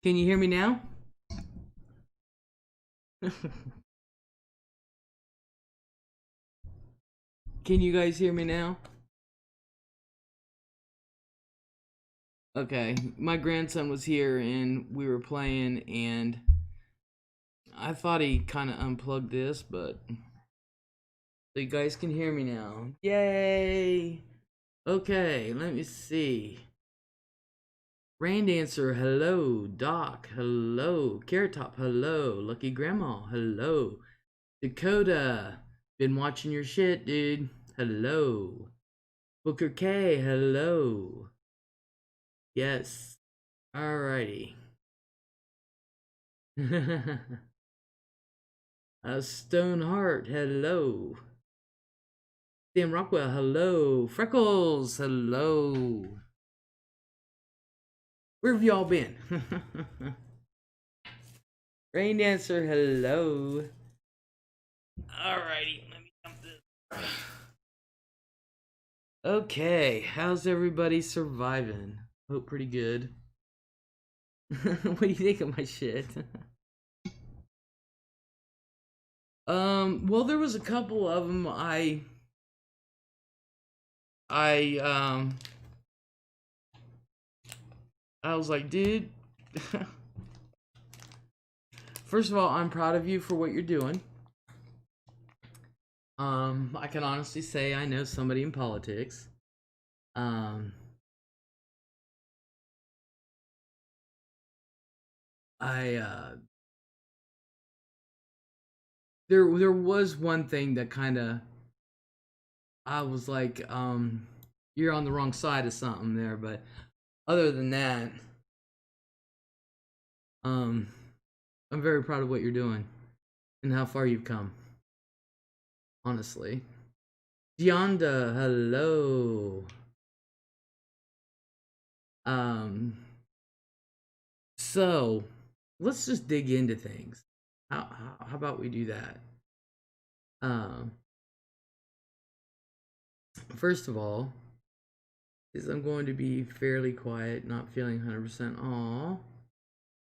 Can you hear me now? Can you guys hear me now? Okay, my grandson was here and we were playing, and I thought he kind of unplugged this, but so you guys can hear me now. Yay! Okay, let me see. Rain Dancer, hello. Doc, hello. Carrot Top, hello. Lucky Grandma, hello. Dakota, been watching your shit, dude. Hello. Booker K, hello. Yes. Alrighty. Stoneheart, hello. Sam Rockwell, hello. Freckles, hello. Where have y'all been? Rain Dancer, hello. Alrighty, let me jump this. Okay, how's everybody surviving? Hope pretty good. What do you think of my shit? Well, there was a couple of them I was like, dude, first of all, I'm proud of you for what you're doing. I can honestly say I know somebody in politics. There was one thing that kind of I was like, you're on the wrong side of something there, but other than that, I'm very proud of what you're doing and how far you've come. Honestly. Gionda, hello. So let's just dig into things. How about we do that? First of all, is I'm going to be fairly quiet, not feeling 100%. Aw,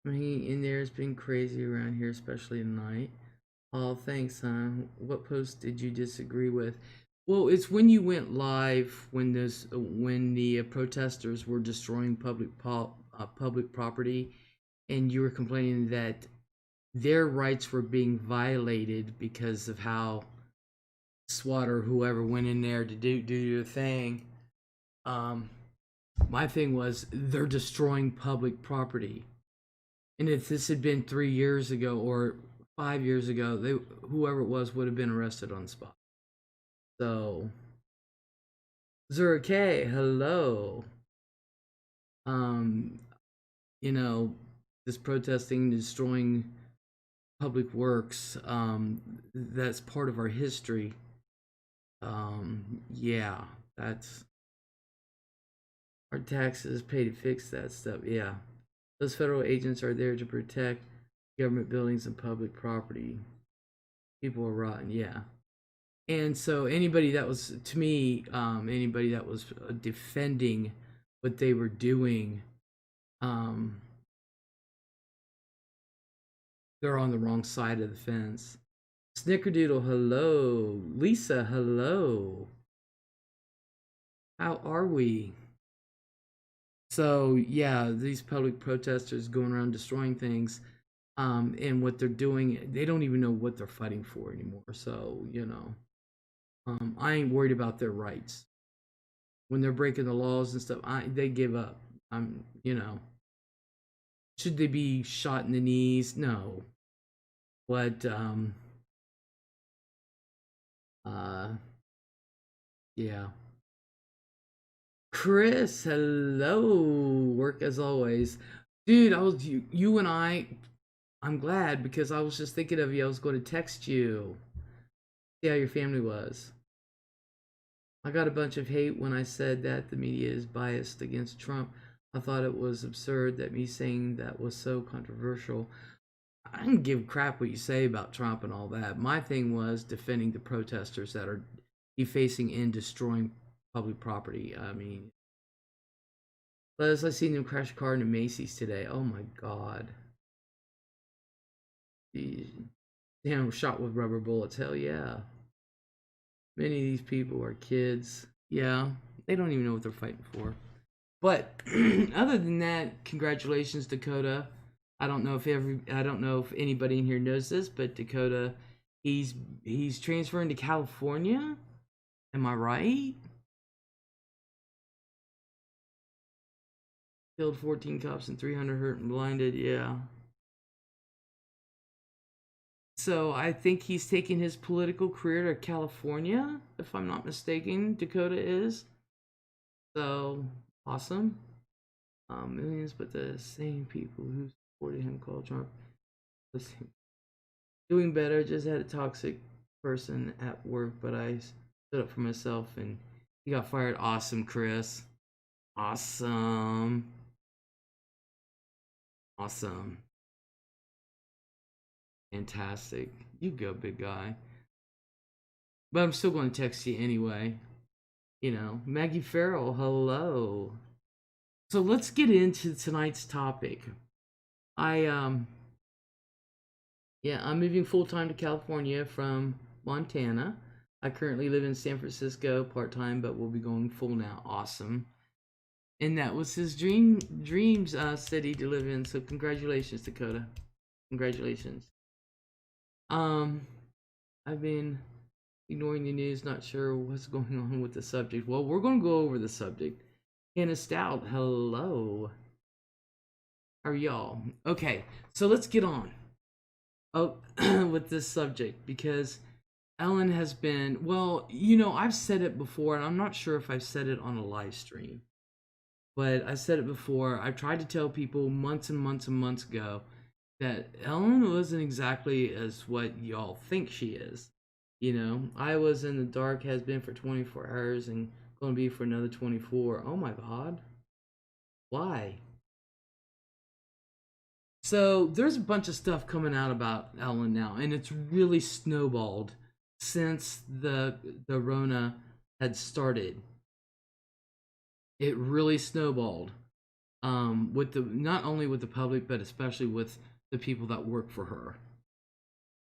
he in there has been crazy around here, especially tonight. Oh, thanks, hon. What post did you disagree with? Well, it's when you went live when the protesters were destroying public property, and you were complaining that their rights were being violated because of how SWAT or whoever went in there to do your thing. My thing was they're destroying public property, and if this had been 3 years ago or 5 years ago, whoever it was would have been arrested on the spot. So, Zura K, hello. You know, this protesting, destroying public works, that's part of our history. Yeah, that's our taxes pay to fix that stuff. Yeah, those federal agents are there to protect government buildings and public property. People are rotten. Yeah. And so anybody that was, to me, anybody that was defending what they were doing, they're on the wrong side of the fence. Snickerdoodle, hello. Lisa, hello. How are we? So yeah, these public protesters going around destroying things, and what they're doing, they don't even know what they're fighting for anymore. So I ain't worried about their rights. When they're breaking the laws and stuff, they give up. Should they be shot in the knees? No. But yeah. Chris, hello. Work as always. Dude, you and I'm glad because I was just thinking of you. I was going to text you. See how your family was. I got a bunch of hate when I said that the media is biased against Trump. I thought it was absurd that me saying that was so controversial. I don't give crap what you say about Trump and all that. My thing was defending the protesters that are defacing and destroying public property. I mean, Les, I seen him crash a car into Macy's today. Oh my god. Jeez. Damn, shot with rubber bullets. Hell yeah. Many of these people are kids. Yeah, they don't even know what they're fighting for. But other than that, congratulations, Dakota. I don't know if anybody in here knows this, but Dakota, he's transferring to California. Am I right? Killed 14 cops and 300 hurt and blinded. Yeah. So I think he's taking his political career to California, if I'm not mistaken. Dakota is. So awesome. Millions, but the same people who supported him called Trump. Doing better. Just had a toxic person at work, but I stood up for myself and he got fired. Awesome, Chris. Awesome. Awesome. Fantastic. You go, big guy. But I'm still going to text you anyway. You know, Maggie Farrell, hello. So let's get into tonight's topic. I'm moving full time to California from Montana. I currently live in San Francisco part time, but we'll be going full now. Awesome. And that was his dreams city to live in. So congratulations, Dakota. Congratulations. I've been ignoring the news, not sure what's going on with the subject. Well, we're going to go over the subject. Hannah Stout, hello. How are y'all? Okay, so let's get on with this subject because Ellen has been, well, you know, I've said it before, and I'm not sure if I've said it on a live stream, but I said it before. I've tried to tell people months and months and months ago that Ellen wasn't exactly as what y'all think she is. You know, I was in the dark, has been for 24 hours, and going to be for another 24. Oh my god. Why? So there's a bunch of stuff coming out about Ellen now, and it's really snowballed since the Rona had started. It really snowballed. With the not only with the public, but especially with the people that work for her.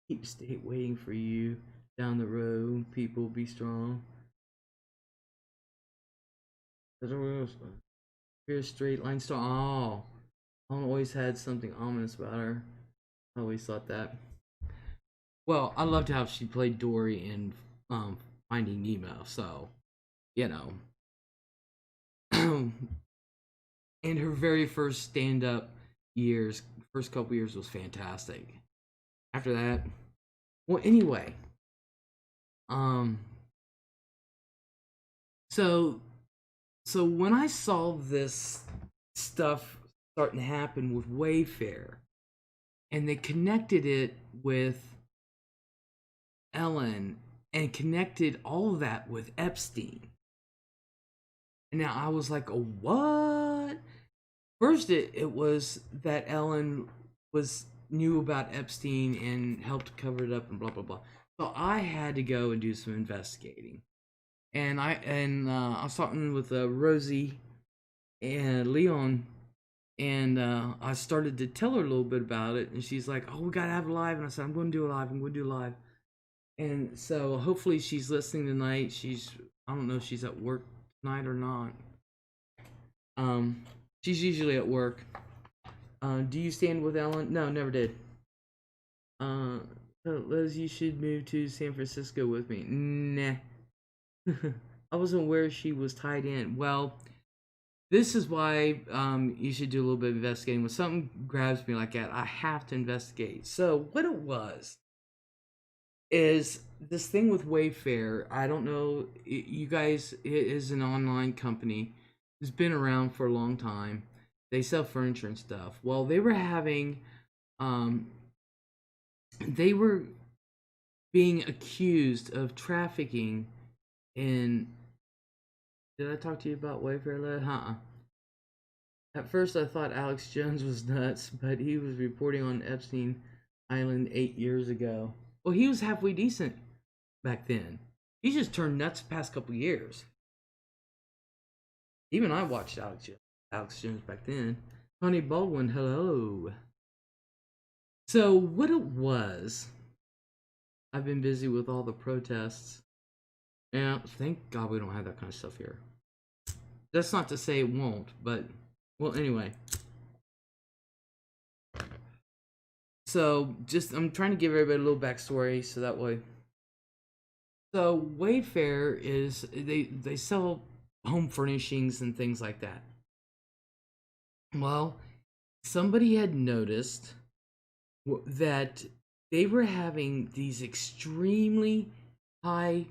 Keep state waiting for you down the road. People be strong. Here's straight line star. Oh, Ellen always had something ominous about her. I always thought that. Well, I loved how she played Dory in Finding Nemo. So, you know, and her very first stand-up years, first couple years was fantastic. After that, well, anyway, um, so when I saw this stuff starting to happen with Wayfair, and they connected it with Ellen and connected all of that with Epstein. And now I was like, oh, what? First, it was that Ellen knew about Epstein and helped cover it up and blah blah blah. So I had to go and do some investigating, and I was talking with Rosie and Leon, and I started to tell her a little bit about it, and she's like, "Oh, we gotta have it live," and I said, "I'm going to do it live. I'm going to do it live." And so hopefully she's listening tonight. I don't know if she's at work tonight or not. She's usually at work. Do you stand with Ellen? No, never did. Liz, you should move to San Francisco with me. Nah. I wasn't aware she was tied in. Well, this is why you should do a little bit of investigating. When something grabs me like that, I have to investigate. So what it was is this thing with Wayfair. I don't know, you guys, it is an online company. It's been around for a long time. They sell furniture and stuff. Well, they were having, they were being accused of trafficking in. Did I talk to you about Wayfair? At first, I thought Alex Jones was nuts, but he was reporting on Epstein Island 8 years ago. Well, he was halfway decent back then. He just turned nuts the past couple years. Even I watched Alex Jones. Alex Jones back then. Connie Baldwin, hello. So what it was, I've been busy with all the protests. And thank God we don't have that kind of stuff here. That's not to say it won't, but, well, anyway. So, I'm trying to give everybody a little backstory so that way. So, Wayfair is, they sell home furnishings and things like that. Well, somebody had noticed that they were having these extremely high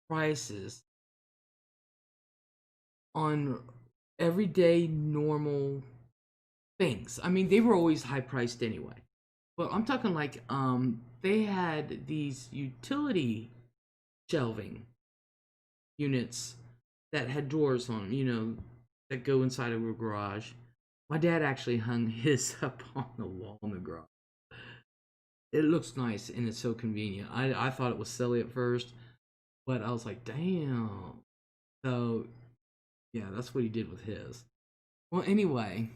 prices on everyday normal things. I mean, they were always high priced anyway. But I'm talking like they had these utility shelving units that had doors on them, you know, that go inside of a garage. My dad actually hung his up on the wall in the garage. It looks nice and it's so convenient. I thought it was silly at first, but I was like, damn. So, yeah, that's what he did with his. Well, anyway,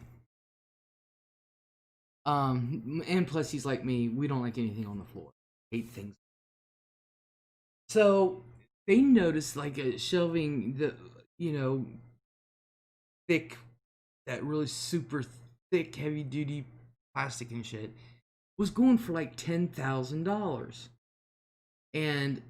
and plus he's like me, we don't like anything on the floor. Hate things. So they noticed like a shelving the thick, that really super thick heavy duty plastic and shit was going for like $10,000. And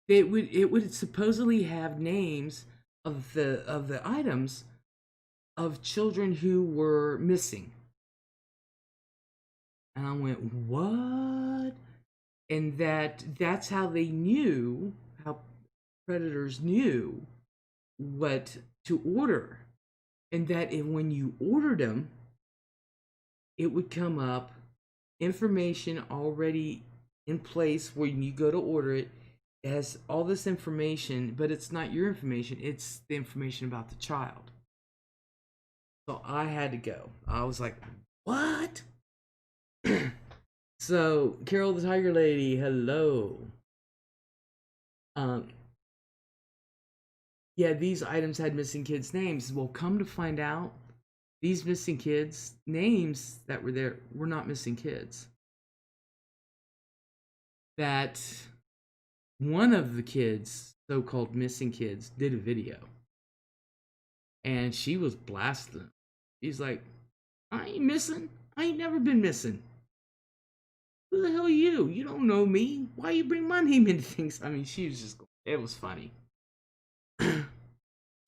it would supposedly have names of the items of children who were missing. And I went, what? And that's how they knew, how predators knew what to order. And that when you ordered them, it would come up information already in place when you go to order it. It has all this information, but it's not your information, it's the information about the child. So I had to go. I was like, what? So, Carol the Tiger Lady, hello. Yeah, these items had missing kids' names. Well, come to find out, these missing kids' names that were there were not missing kids. That one of the kids, so-called missing kids, did a video. And she was blasting. She's like, I ain't missing. I ain't never been missing. Who the hell are you? You don't know me. Why you bring my name into things? I mean, she was just, it was funny.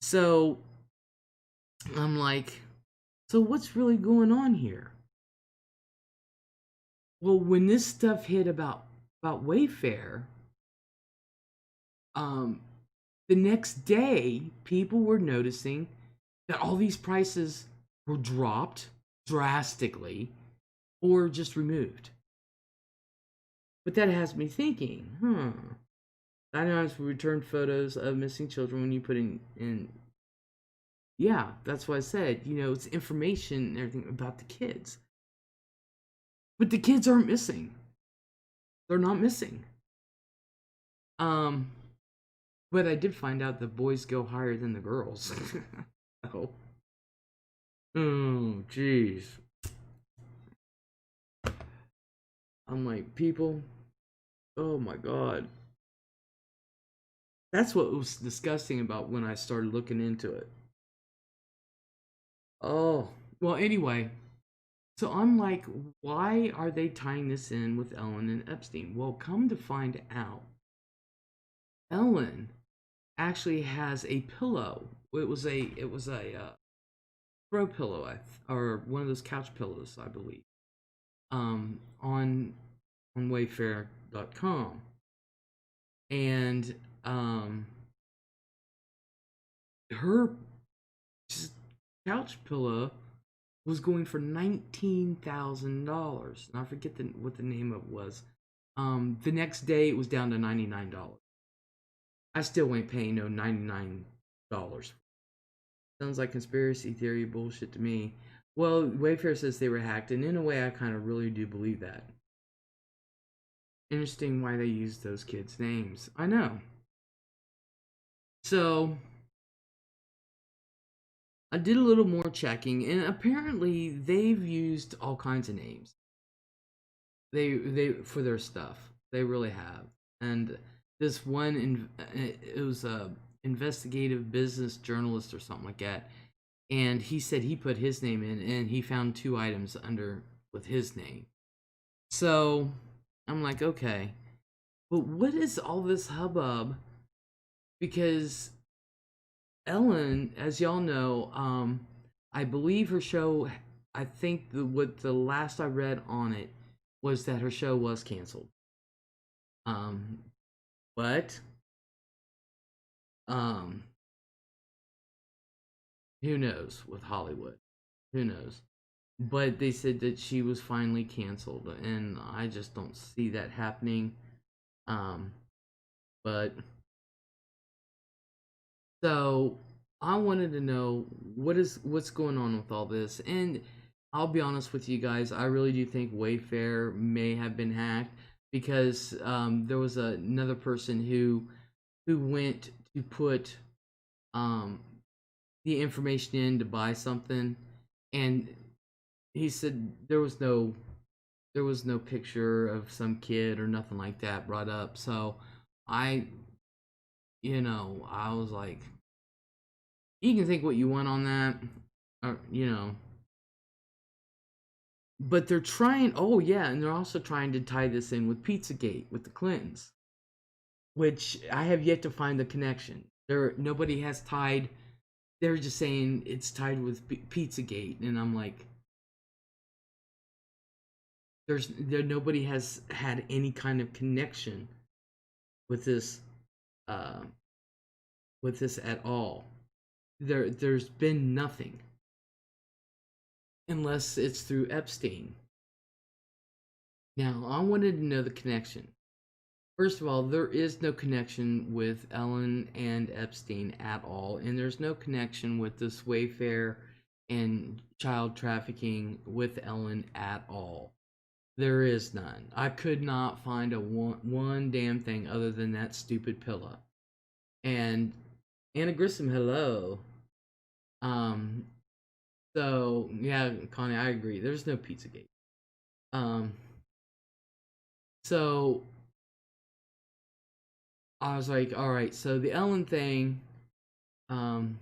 So, I'm like, so what's really going on here? Well, when this stuff hit about Wayfair, the next day, people were noticing that all these prices were dropped drastically or just removed. But that has me thinking, Anonymous will return photos of missing children when you put in. Yeah, that's what I said. You know, it's information and everything about the kids. But the kids aren't missing. They're not missing. But I did find out the boys go higher than the girls. Oh, jeez. I'm like, people, oh my God. That's what was disgusting about when I started looking into it. Oh, well, anyway. So I'm like, why are they tying this in with Ellen and Epstein? Well, come to find out, Ellen actually has a pillow. It was a throw pillow, or one of those couch pillows, I believe. On Wayfair.com, and her couch pillow was going for $19,000, and I forget what the name of it was. The next day it was down to $99. I still ain't paying no $99. Sounds like conspiracy theory bullshit to me. Well, Wayfair says they were hacked, and in a way I kind of really do believe that. Interesting why they used those kids' names. I know. So I did a little more checking, and apparently they've used all kinds of names. They for their stuff. They really have. And this one, it was a investigative business journalist or something like that, and he said he put his name in, and he found 2 items under with his name. So I'm like, okay, but what is all this hubbub? Because Ellen, as y'all know, I believe her show. I think what the last I read on it was that her show was canceled. Um, but um, who knows with Hollywood? Who knows? But they said that she was finally canceled, and I just don't see that happening. Um, but so I wanted to know what's going on with all this, and I'll be honest with you guys. I really do think Wayfair may have been hacked because there was another person who went to put um, the information in to buy something, and he said there was no picture of some kid or nothing like that brought up. So I, I was like, you can think what you want on that, or. But they're trying. Oh yeah, and they're also trying to tie this in with Pizzagate with the Clintons, which I have yet to find the connection. Nobody has tied. They're just saying it's tied with Pizzagate, and I'm like, nobody has had any kind of connection with this, uh, with this at all. There's been nothing unless it's through Epstein. Now I wanted to know the connection. First of all, there is no connection with Ellen and Epstein at all, and there's no connection with this Wayfair and child trafficking with Ellen at all. There is none. I could not find one damn thing other than that stupid pillow. And Anna Grissom, hello. Um, so yeah, Connie, I agree. There's no Pizzagate. Um, so I was like, all right, so the Ellen thing,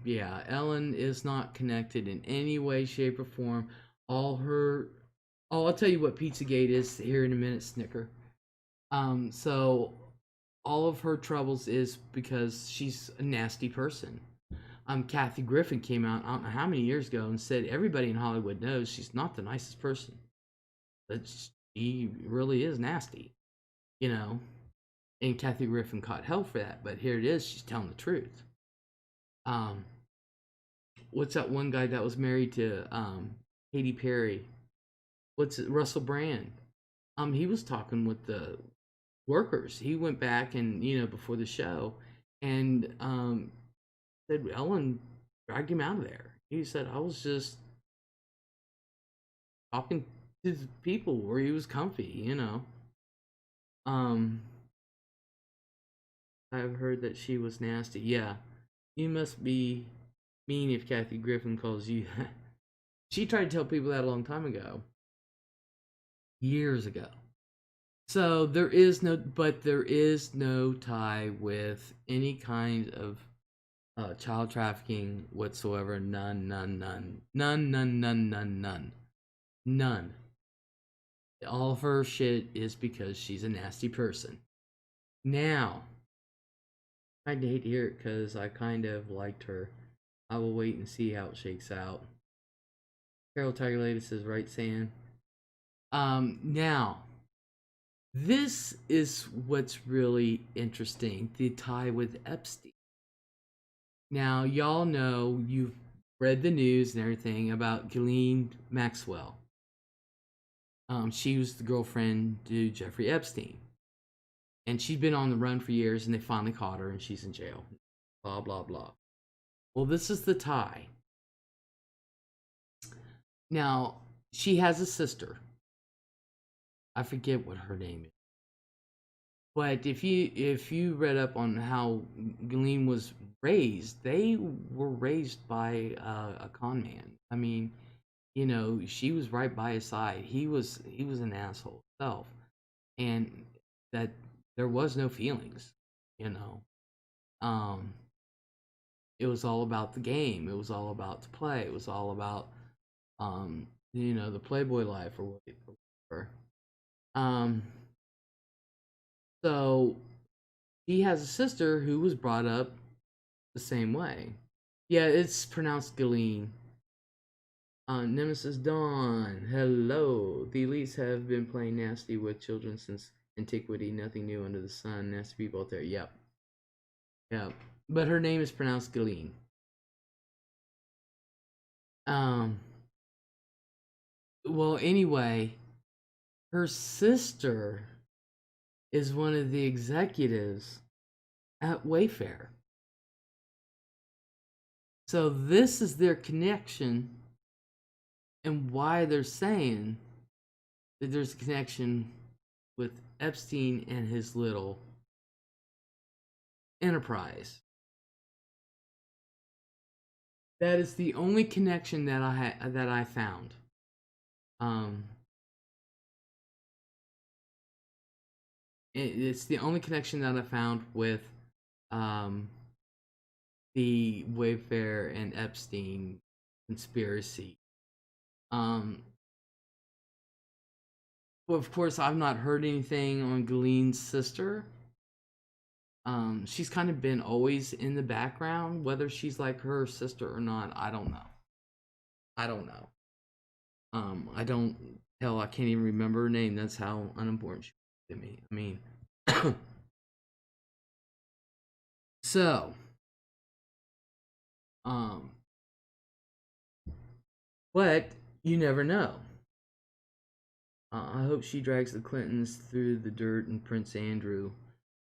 yeah, Ellen is not connected in any way, shape, or form. All her, oh, I'll tell you what Pizzagate is here in a minute, Snicker. So all of her troubles is because she's a nasty person. Kathy Griffin came out, I don't know how many years ago, and said everybody in Hollywood knows she's not the nicest person. But she really is nasty, you know. And Kathy Griffin caught hell for that, but here it is, she's telling the truth. Um, what's that one guy that was married to Katy Perry? What's it, Russell Brand? He was talking with the workers. He went back and before the show, and said Ellen dragged him out of there. He said I was just talking to the people where he was comfy. Um, I've heard that she was nasty. Yeah, you must be mean if Kathy Griffin calls you. She tried to tell people that a long time ago, years ago. So there is no tie with any kind of child trafficking whatsoever. None, none, none, none, none, none, none, none, none. All of her shit is because she's a nasty person. Now, I hate to hear it because I kind of liked her. I will wait and see how it shakes out. Carol Tiger Lady says, right, Sam? Now, this is what's really interesting, the tie with Epstein. Now, y'all know, you've read the news and everything about Ghislaine Maxwell. She was the girlfriend to Jeffrey Epstein. And she'd been on the run for years, and they finally caught her, and she's in jail. Blah, blah, blah. Well, this is the tie. Now, she has a sister. I forget what her name is. But if you read up on how Ghislaine was raised, they were raised by a con man. I mean, she was right by his side. He was an asshole himself, and that there was no feelings. You know, um, it was all about the game. It was all about the play. It was all about the Playboy life or whatever. Um, so he has a sister who was brought up the same way. Yeah, it's pronounced Ghislaine. Nemesis Dawn, hello. The elites have been playing nasty with children since antiquity. Nothing new under the sun. Nasty people out there. Yep. Yep. But her name is pronounced Ghislaine. Um. Well, anyway, her sister is one of the executives at Wayfair. So this is their connection and why they're saying that there's a connection with Epstein and his little enterprise. That is the only connection that I found. Um, it's the only connection that I found with um, the Wayfair and Epstein conspiracy. Um, well, of course, I've not heard anything on Ghislaine's sister. She's kind of been always in the background. Whether she's like her sister or not, I don't know. I don't know. I don't. Hell, I can't even remember her name. That's how unimportant she was to me. I mean, so, um, but you never know. I hope she drags the Clintons through the dirt and Prince Andrew.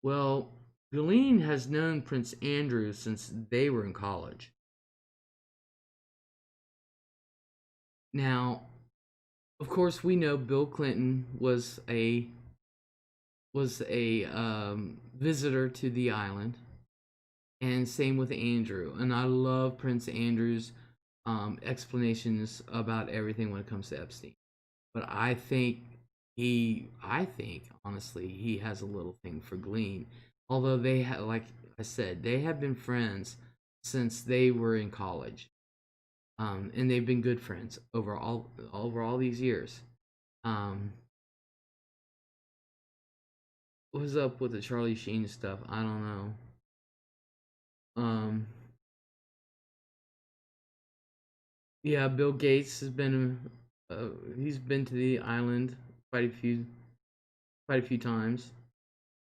Well, Ghislaine has known Prince Andrew since they were in college. Now, of course, we know Bill Clinton was a visitor to the island, and same with Andrew. And I love Prince Andrew's explanations about everything when it comes to Epstein. But I think honestly, he has a little thing for Ghislaine. Although like I said, they have been friends since they were in college, and they've been good friends over all these years. Um, what's up with the Charlie Sheen stuff? I don't know. Um, yeah, Bill Gates has been he's been to the island quite a few quite a few times.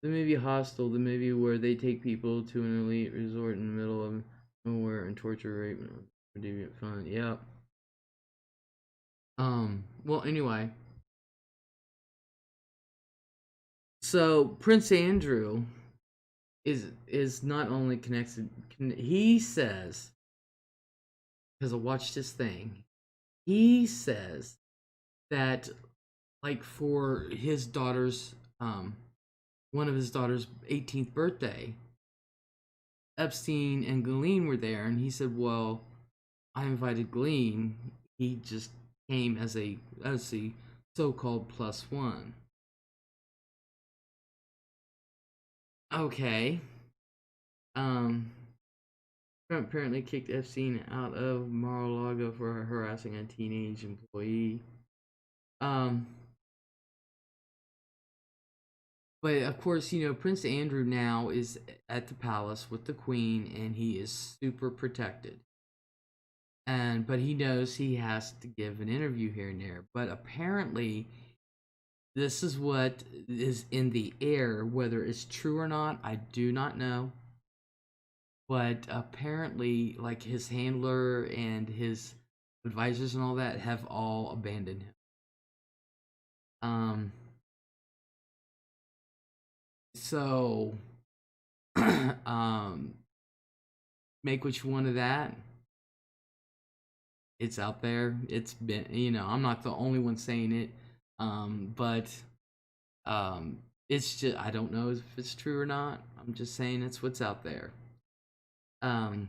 The movie Hostel, the movie where they take people to an elite resort in the middle of nowhere and torture, rape, and deviant fun. Yep. Well, anyway, so Prince Andrew is not only connected. He says, because I watched this thing, he says that like for his daughter's one of his daughter's 18th birthday, Epstein and Ghislaine were there, and he said, "Well, I invited Ghislaine. He just came as a so-called plus one." Okay. Um, Trump apparently kicked Epstein out of Mar-a-Lago for harassing a teenage employee. Um, but of course, Prince Andrew now is at the palace with the Queen, and he is super protected. But he knows he has to give an interview here and there. But apparently, this is what is in the air. Whether it's true or not, I do not know. But apparently, like his handler and his advisors and all that have all abandoned him. Um, so, um, make what you want of that. It's out there. It's been, I'm not the only one saying it. But It's just, I don't know if it's true or not. I'm just saying it's what's out there. Um,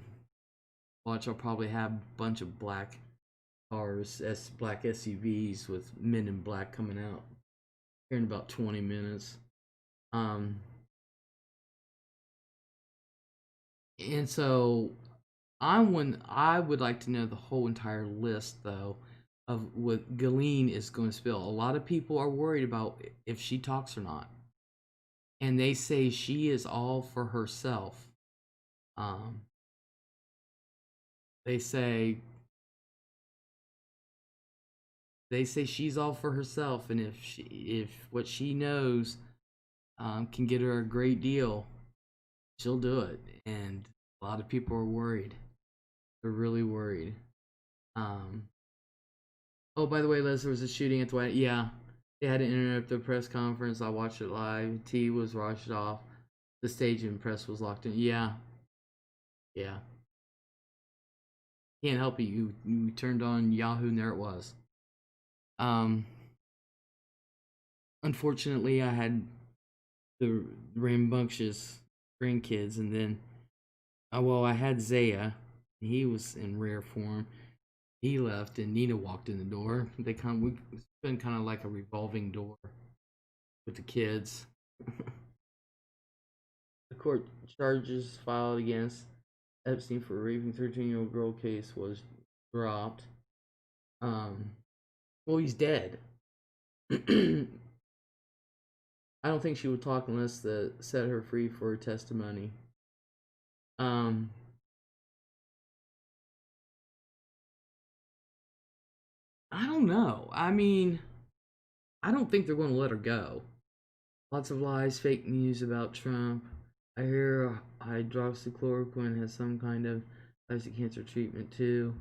Watch, I'll probably have a bunch of black cars, black SUVs with men in black coming out here in about 20 minutes. Um, and so I would like to know the whole entire list though of what Ghislaine is going to spill. A lot of people are worried about if she talks or not, and they say she is all for herself. Um, they say she's all for herself, and if what she knows can get her a great deal, she'll do it. And a lot of people are worried. They're really worried. Um, oh, by the way, Les, there was a shooting at the White. Yeah, they had to interrupt the press conference. I watched it live. T was rushed off the stage and press was locked in. Yeah, yeah. Can't help it. You turned on Yahoo and there it was. Um, Unfortunately, I had the rambunctious grandkids, and then well, I had Zaya. He was in rare form. He left, and Nina walked in the door. It's been kind of like a revolving door with the kids. The court charges filed against Epstein for raping 13-year-old girl case was dropped. Well, he's dead. I don't think she would talk unless the set her free for her testimony. Um, I don't know. I mean, I don't think they're going to let her go. Lots of lies, fake news about Trump. I hear hydroxychloroquine has some kind of plastic cancer treatment too.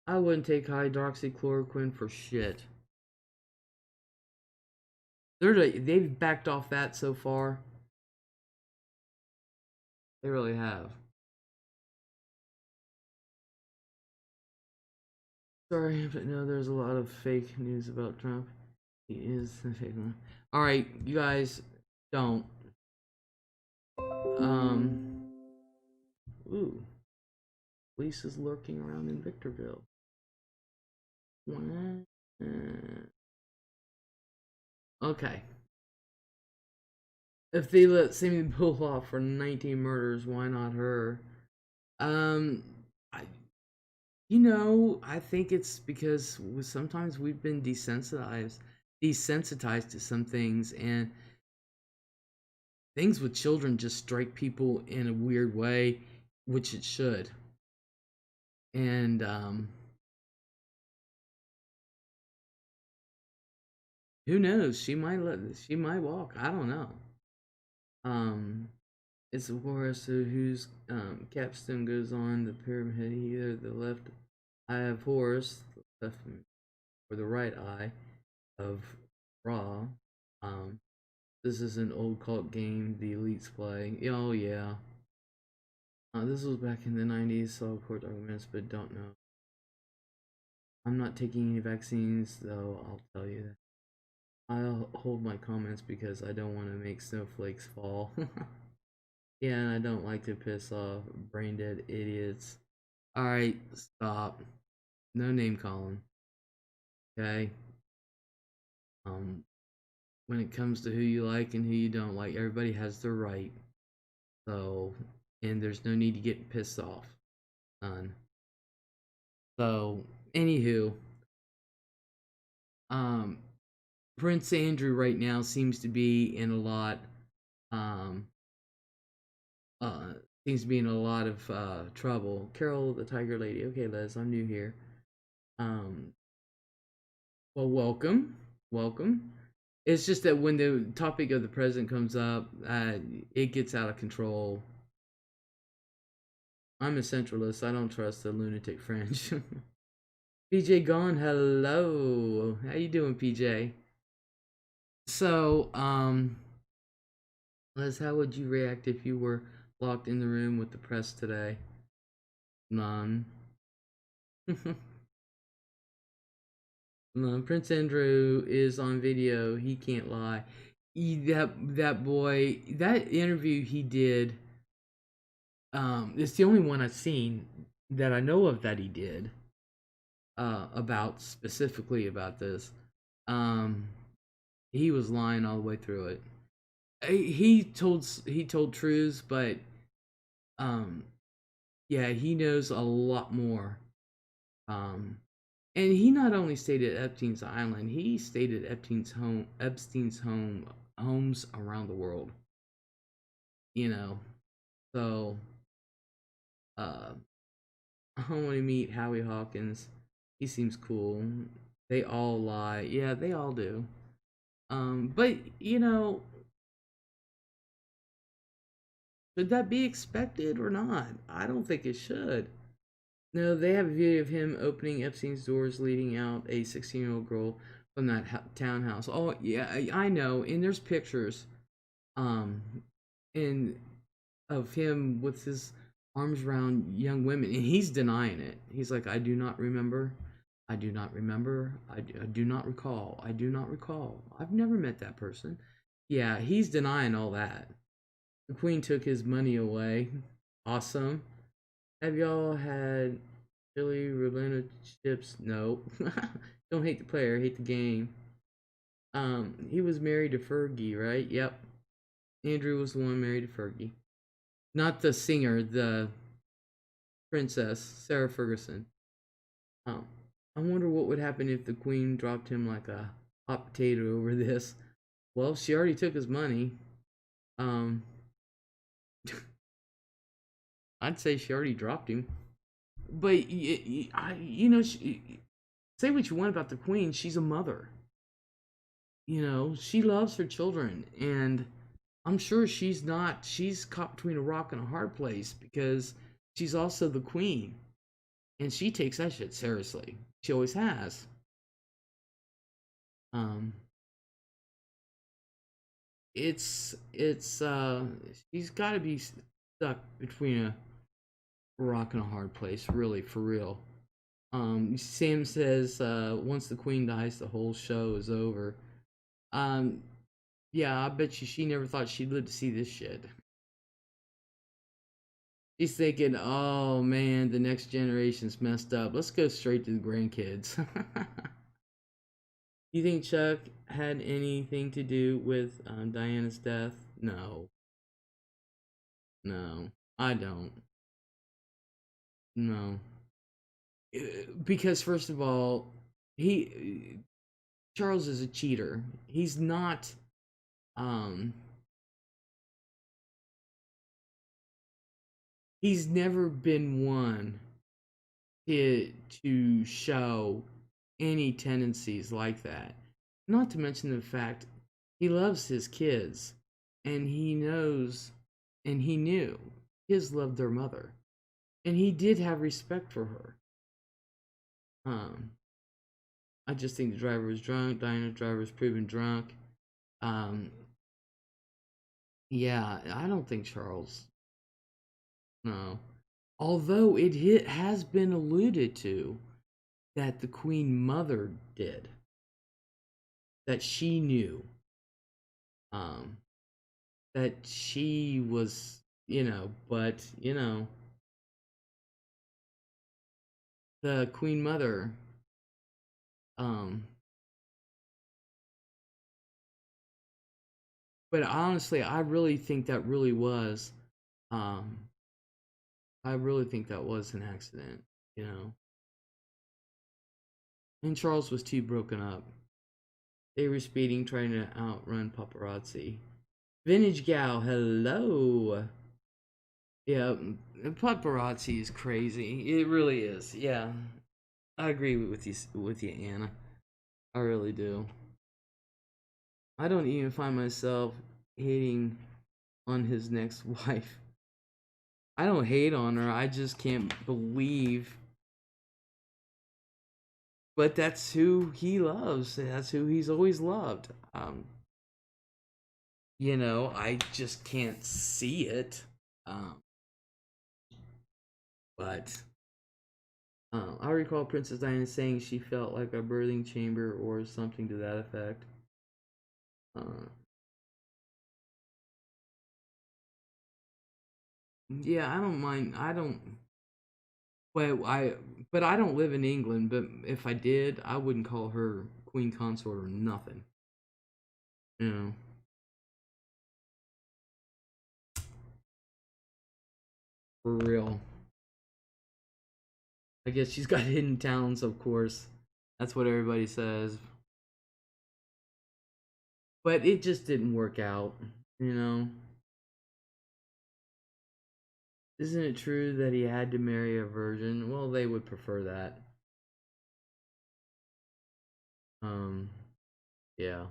I wouldn't take hydroxychloroquine for shit. They've backed off that so far. They really have. Sorry, but no, there's a lot of fake news about Trump. He is the fake one. All right, you guys, don't. Um. Ooh, police is lurking around in Victorville. Okay. If they let Sammy pull off for 19 murders, why not her? Um, I, I think it's because sometimes we've been desensitized to some things, and things with children just strike people in a weird way, which it should. And who knows? She might walk. I don't know. Um, it's of course whose capstone goes on the pyramid. Either the left eye of Horus, the left or the right eye of Ra. Um, this is an old cult game the elites play. Oh yeah. This was back in the 90s. Saw court documents, but don't know. I'm not taking any vaccines, though. I'll tell you that. I'll hold my comments because I don't want to make snowflakes fall. Yeah, and I don't like to piss off brain dead idiots. Alright, stop. No name calling. Okay? When it comes to who you like and who you don't like, everybody has their right. So, and there's no need to get pissed off. None. So, anywho, um, Prince Andrew right now seems to be in a lot, um, uh, of trouble. Carol, the Tiger Lady. Okay, Les, I'm new here. Um, well, welcome. It's just that when the topic of the president comes up, it gets out of control. I'm a centralist. I don't trust the lunatic French. PJ gone. Hello. How you doing, PJ? So, Les, how would you react if you were locked in the room with the press today? None. No, Prince Andrew is on video. He can't lie. that boy, that interview he did, it's the only one I've seen that I know of that he did, about specifically about this. Um, he was lying all the way through it. He told truths, but um, yeah, he knows a lot more. Um, and he not only stayed at Epstein's island, he stayed at Epstein's homes around the world. You know, so uh, I want to meet Howie Hawkins. He seems cool. They all lie. Yeah, they all do. But should that be expected or not? I don't think it should. No, they have a video of him opening Epstein's doors, leading out a 16-year-old girl from that townhouse. Oh yeah, I know. And there's pictures, um, in of him with his arms around young women, and he's denying it. He's like, I do not remember. I do not remember. I do not recall. I do not recall. I've never met that person. Yeah, he's denying all that. The queen took his money away. Awesome. Have y'all had chili Rolando chips? No. Don't hate the player, hate the game. He was married to Fergie, right? Yep. Andrew was the one married to Fergie. Not the singer, the princess, Sarah Ferguson. Um, I wonder what would happen if the queen dropped him like a hot potato over this. Well, she already took his money. Um, I'd say she already dropped him. But say what you want about the queen, she's a mother. She loves her children, and I'm sure she's caught between a rock and a hard place because she's also the queen, and she takes that shit seriously. She always has. Um, it's she's got to be stuck between a rock and a hard place, really, for real. Sam says once the queen dies, the whole show is over. Um, yeah, I bet you she never thought she'd live to see this shit. She's thinking, oh man, the next generation's messed up. Let's go straight to the grandkids. You think Chuck had anything to do with Diana's death? No, no, I don't. No, because first of all, he Charles is a cheater. He's not. Um, he's never been one to show any tendencies like that. Not to mention the fact he loves his kids, and he knows, and he knew kids loved their mother, and he did have respect for her. Um, I just think the driver was drunk. Diana's driver was proven drunk. Um, yeah, I don't think Charles. No, although has been alluded to that the Queen Mother did, that she knew, um, that she was, but the Queen Mother, um, but honestly, I really think that really was, um, I really think that was an accident, you know. And Charles was too broken up. They were speeding, trying to outrun paparazzi. Vintage Gal, hello. Yeah, paparazzi is crazy. It really is. Yeah, I agree with you, Anna. I really do. I don't even find myself hating on his next wife. I don't hate on her. I just can't believe. But that's who he loves. That's who he's always loved. I just can't see it. Um, but I recall Princess Diana saying she felt like a birthing chamber or something to that effect. Uh, Yeah, I don't mind. I don't. Well, but I don't live in England. But if I did, I wouldn't call her queen consort or nothing. You know, for real. I guess she's got hidden talents, of course. That's what everybody says. But it just didn't work out. You know, isn't it true that he had to marry a virgin? Well, they would prefer that. Um, yeah.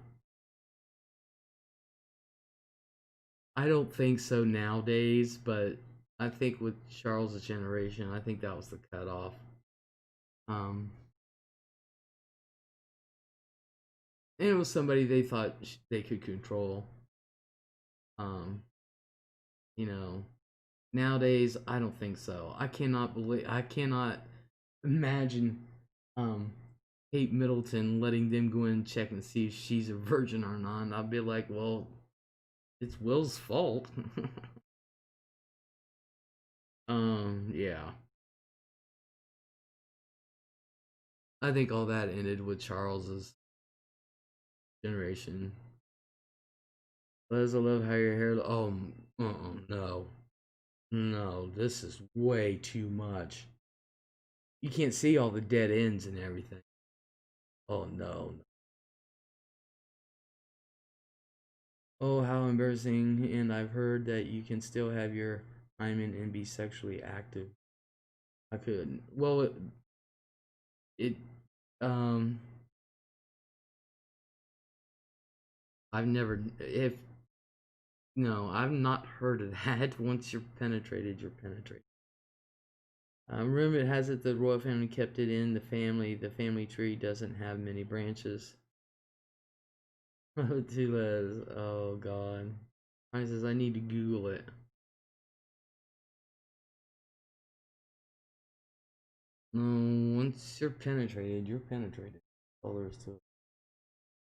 I don't think so nowadays, but I think with Charles's generation, I think that was the cutoff. Um, and it was somebody they thought they could control. Um, you know, nowadays I don't think so. I cannot imagine um Kate Middleton letting them go in and check and see if she's a virgin or not. I'd be like, well, it's Will's fault. Yeah. I think all that ended with Charles's generation. Liz, I love how your hair. Oh, no, no, this is way too much. You can't see all the dead ends and everything. Oh no. Oh, how embarrassing! And I've heard that you can still have your hymen and be sexually active. I couldn't. Well, it um, I've never. If no, I've not heard of that. Once you're penetrated, you're penetrated. Rumor has it the royal family kept it in the family. The family tree doesn't have many branches. Oh, Tulez. Oh, God. I says, I need to Google it. No, once you're penetrated, you're penetrated. All there is to it.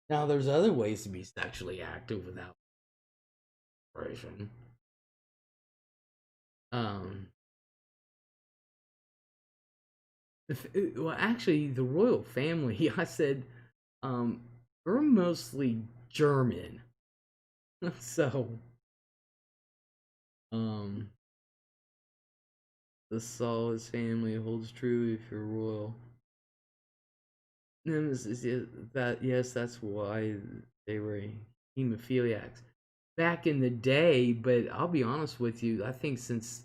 Now, there's other ways to be sexually active without penetration. Um, well, actually, the royal family, I said, um, we're mostly German. So, um, the Solace family holds true if you're royal. That yes, that's why they were hemophiliacs back in the day. But I'll be honest with you, I think since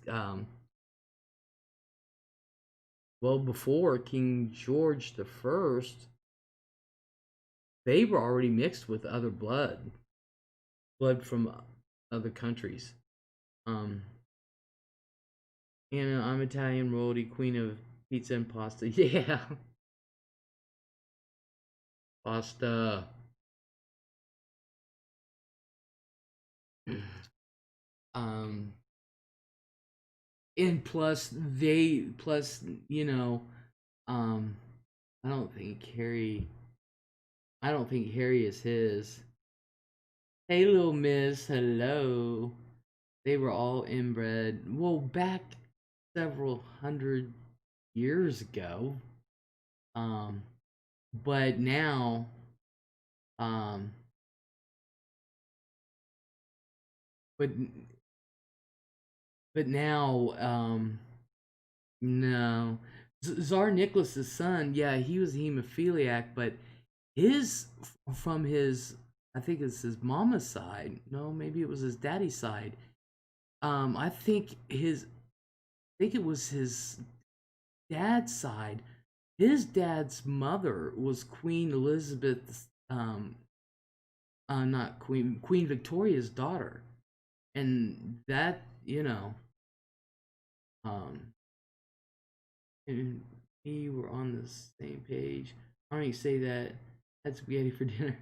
well before King George the First, they were already mixed with other blood from other countries. Um, and I'm Italian royalty, queen of pizza and pasta. Yeah, pasta. Um, and plus you know um I don't think Harry is his. Hey little miss, hello. They were all inbred. Well, back several hundred years ago. Um but now um but now no. Tsar Nicholas's son, yeah, he was a hemophiliac, but his from his I think it's his mama's side. No, maybe it was his daddy's side. I think it was his dad's side. His dad's mother was Queen Elizabeth, not Queen Victoria's daughter, and that um, and we were on the same page. I don't even say that. Had spaghetti for dinner.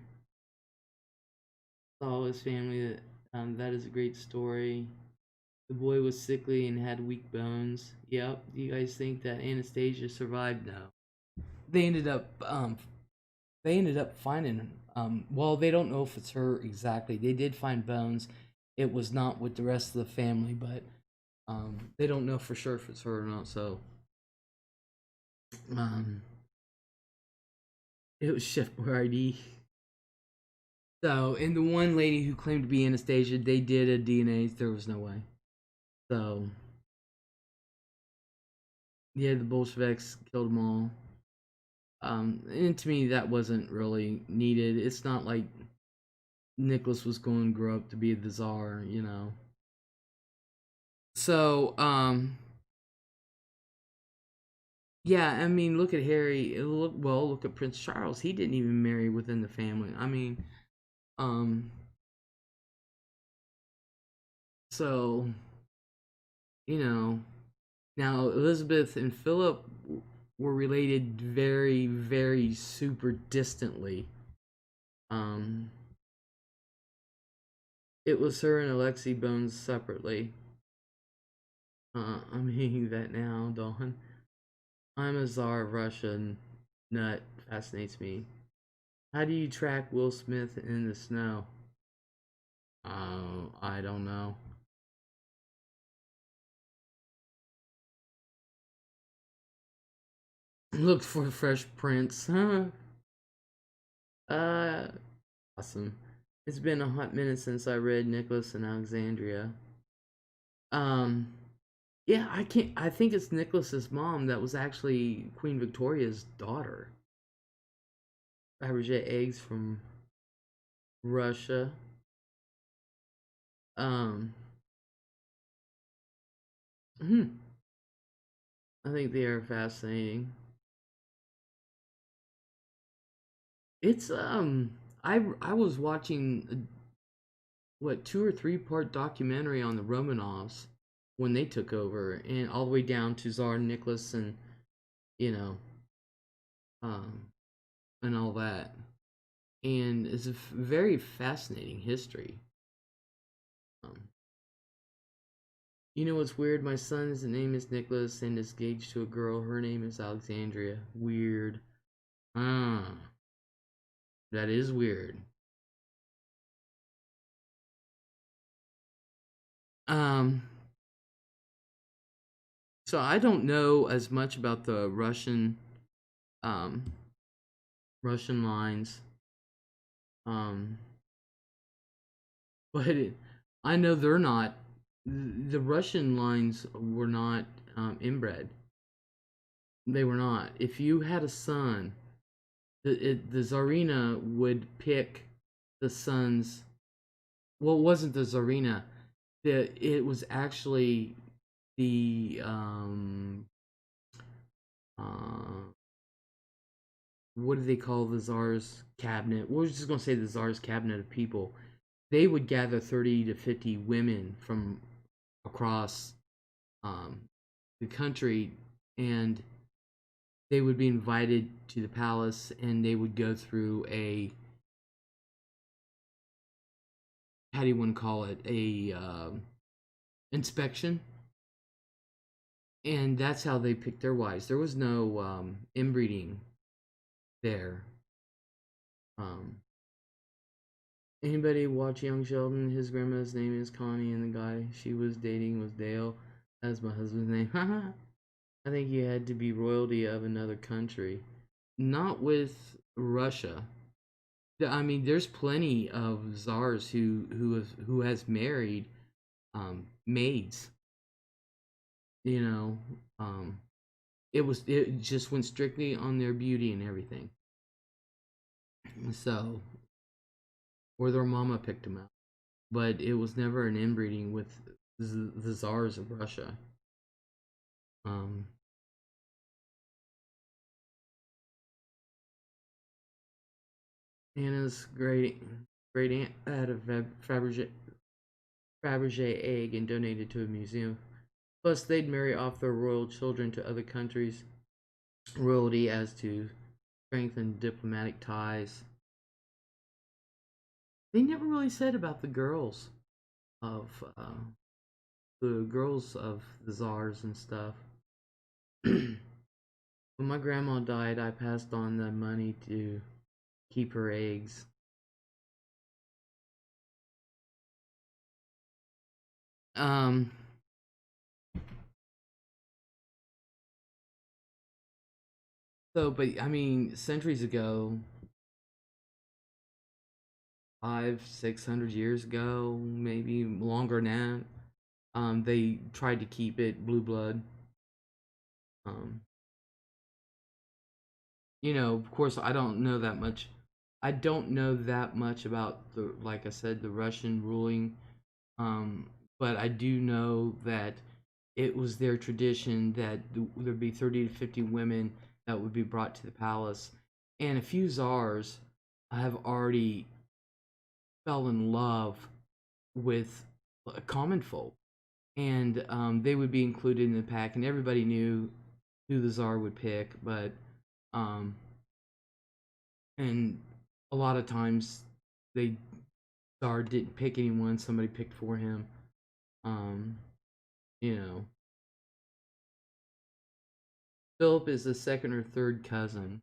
Saw his family. That is a great story. The boy was sickly and had weak bones. Yep. Do you guys think that Anastasia survived? No. They ended up finding well, they don't know if it's her exactly. They did find bones. It was not with the rest of the family, but They don't know for sure if it's her or not, so um, it was Chef Boyardee. So, and the one lady who claimed to be Anastasia, they did a DNA. There was no way. So, yeah, the Bolsheviks killed them all. And to me, that wasn't really needed. It's not like Nicholas was going to grow up to be the Tsar, you know. So, yeah, I mean, look at Harry. Look at Prince Charles. He didn't even marry within the family. I mean, um, so you know, now Elizabeth and Philip were related very, very super distantly. Um, it was her and Alexei Bones separately. I'm hearing that now, Dawn. I'm a Tsar of Russian nut. Fascinates me. How do you track Will Smith in the snow? I don't know. Look for Fresh Prince. Huh? Uh, awesome. It's been a hot minute since I read Nicholas and Alexandria. Um, yeah, I can't. I think it's Nicholas's mom that was actually Queen Victoria's daughter. Fabergé eggs from Russia. Um, hmm, I think they are fascinating. It's I was watching what 2 or 3 part documentary on the Romanovs when they took over, and all the way down to Tsar Nicholas and you know um and all that, and it's a very fascinating history. Um, you know what's weird? My son's name is Nicholas and is engaged to a girl. Her name is Alexandria. Weird. Ah, that is weird. Um, so I don't know as much about the um, Russian lines. Um, but I know they're not. The Russian lines were not inbred. They were not. If you had a son, the Tsarina would pick the sons. Well, it wasn't the Tsarina. It was actually the uh, what do they call the Tsar's cabinet? We're just gonna say the Tsar's cabinet of people. They would gather 30 to 50 women from across um, the country, and they would be invited to the palace, and they would go through a how do you want to call it a inspection, and that's how they picked their wives. There was no inbreeding there. Um, Anybody watch Young Sheldon? His grandma's name is Connie, and the guy she was dating was Dale. That's my husband's name. I think you had to be royalty of another country, not with Russia. I mean, there's plenty of czars who has married maids. You know, um, it just went strictly on their beauty and everything. So, or their mama picked them out, but it was never an inbreeding with the czars of Russia. Um, Anna's great aunt had a Fabergé egg and donated to a museum. Plus, they'd marry off their royal children to other countries' royalty as to strengthen diplomatic ties. They never really said about of the girls of the czars and stuff. When my grandma died, I passed on the money to keep her eggs. Um, So, but I mean, centuries ago, 600 years ago, maybe longer than that, they tried to keep it blue blood. Um, of course, I don't know that much. I don't know that much about like I said, the Russian ruling. Um, but I do know that it was their tradition that there'd be 30 to 50 women that would be brought to the palace, and a few czars have already fell in love with common folk, and they would be included in the pack, and everybody knew who the czar would pick, but um, and a lot of times they czar didn't pick anyone; somebody picked for him. Um, you know, Philip is a second or third cousin.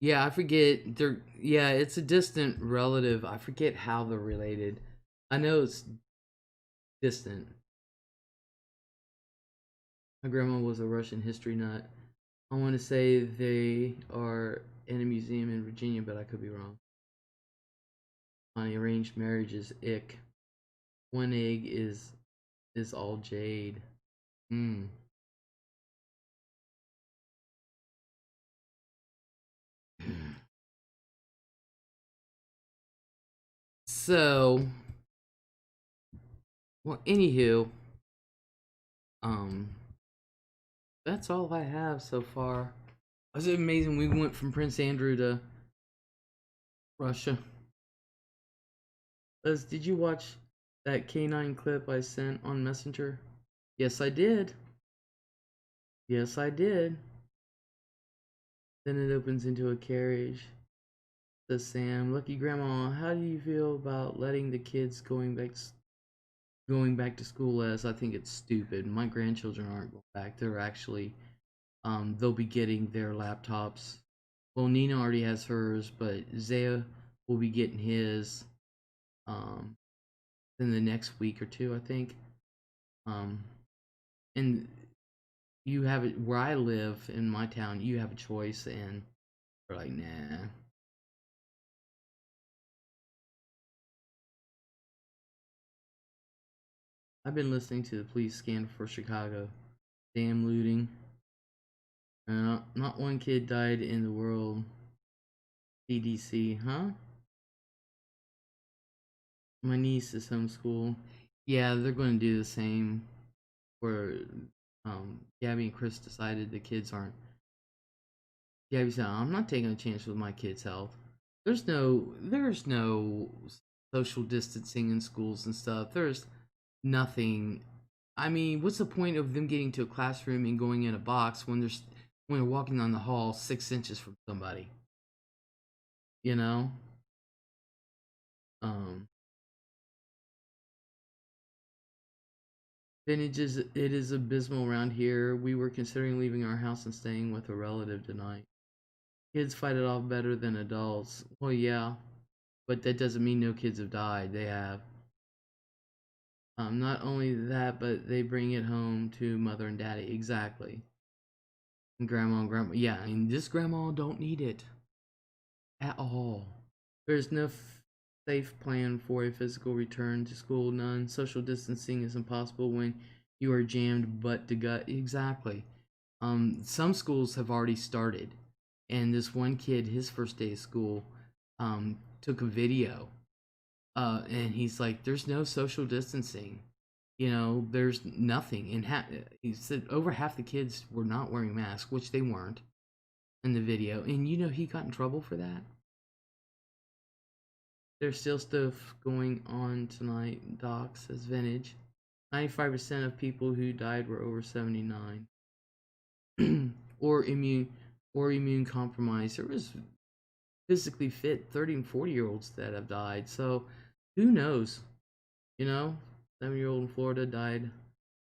Yeah, I forget. Yeah, it's a distant relative. I forget how they're related. I know it's distant. My grandma was a Russian history nut. I want to say they are in a museum in Virginia, but I could be wrong. On arranged marriages, ick. One egg is all jade. Hmm. So, well, anywho, um, that's all I have so far. Was it amazing? We went from Prince Andrew to Russia. Liz, did you watch that canine clip I sent on Messenger? Yes, I did. Yes, I did. Then it opens into a carriage. Says Sam, "Lucky Grandma, how do you feel about letting the kids going back to school?" As I think it's stupid. My grandchildren aren't going back. They're actually they'll be getting their laptops. Well, Nina already has hers, but Zaya will be getting his um in the next week or two, I think. Um, and you have it where I live in my town. You have a choice, and we're like, nah. I've been listening to the police scan for Chicago. Damn looting. Not one kid died in the world. CDC, huh? My niece is homeschooled. Yeah, they're going to do the same. Where Gabby and Chris decided the kids aren't. Gabby said, "I'm not taking a chance with my kids' health. There's no social distancing in schools and stuff. There's nothing. I mean, what's the point of them getting to a classroom and going in a box when they're walking down the hall 6 inches from somebody? You know, um, it is abysmal around here. We were considering leaving our house and staying with a relative tonight. Kids fight it off better than adults. Well, yeah, but that doesn't mean no kids have died. They have. Not only that, but they bring it home to mother and daddy. Exactly. And grandma. Yeah, and this grandma don't need it at all. There's no safe plan for a physical return to school. None. Social distancing is impossible when you are jammed butt to gut. Exactly. Some schools have already started, and this one kid, his first day of school, took a video, and he's like, "There's no social distancing. There's nothing." And he said over half the kids were not wearing masks, which they weren't in the video, and he got in trouble for that. There's still stuff going on tonight, Doc says Vintage. 95% of people who died were over 79. or immune compromised. There was physically fit 30 and 40-year-olds that have died. So who knows? 7-year-old in Florida died.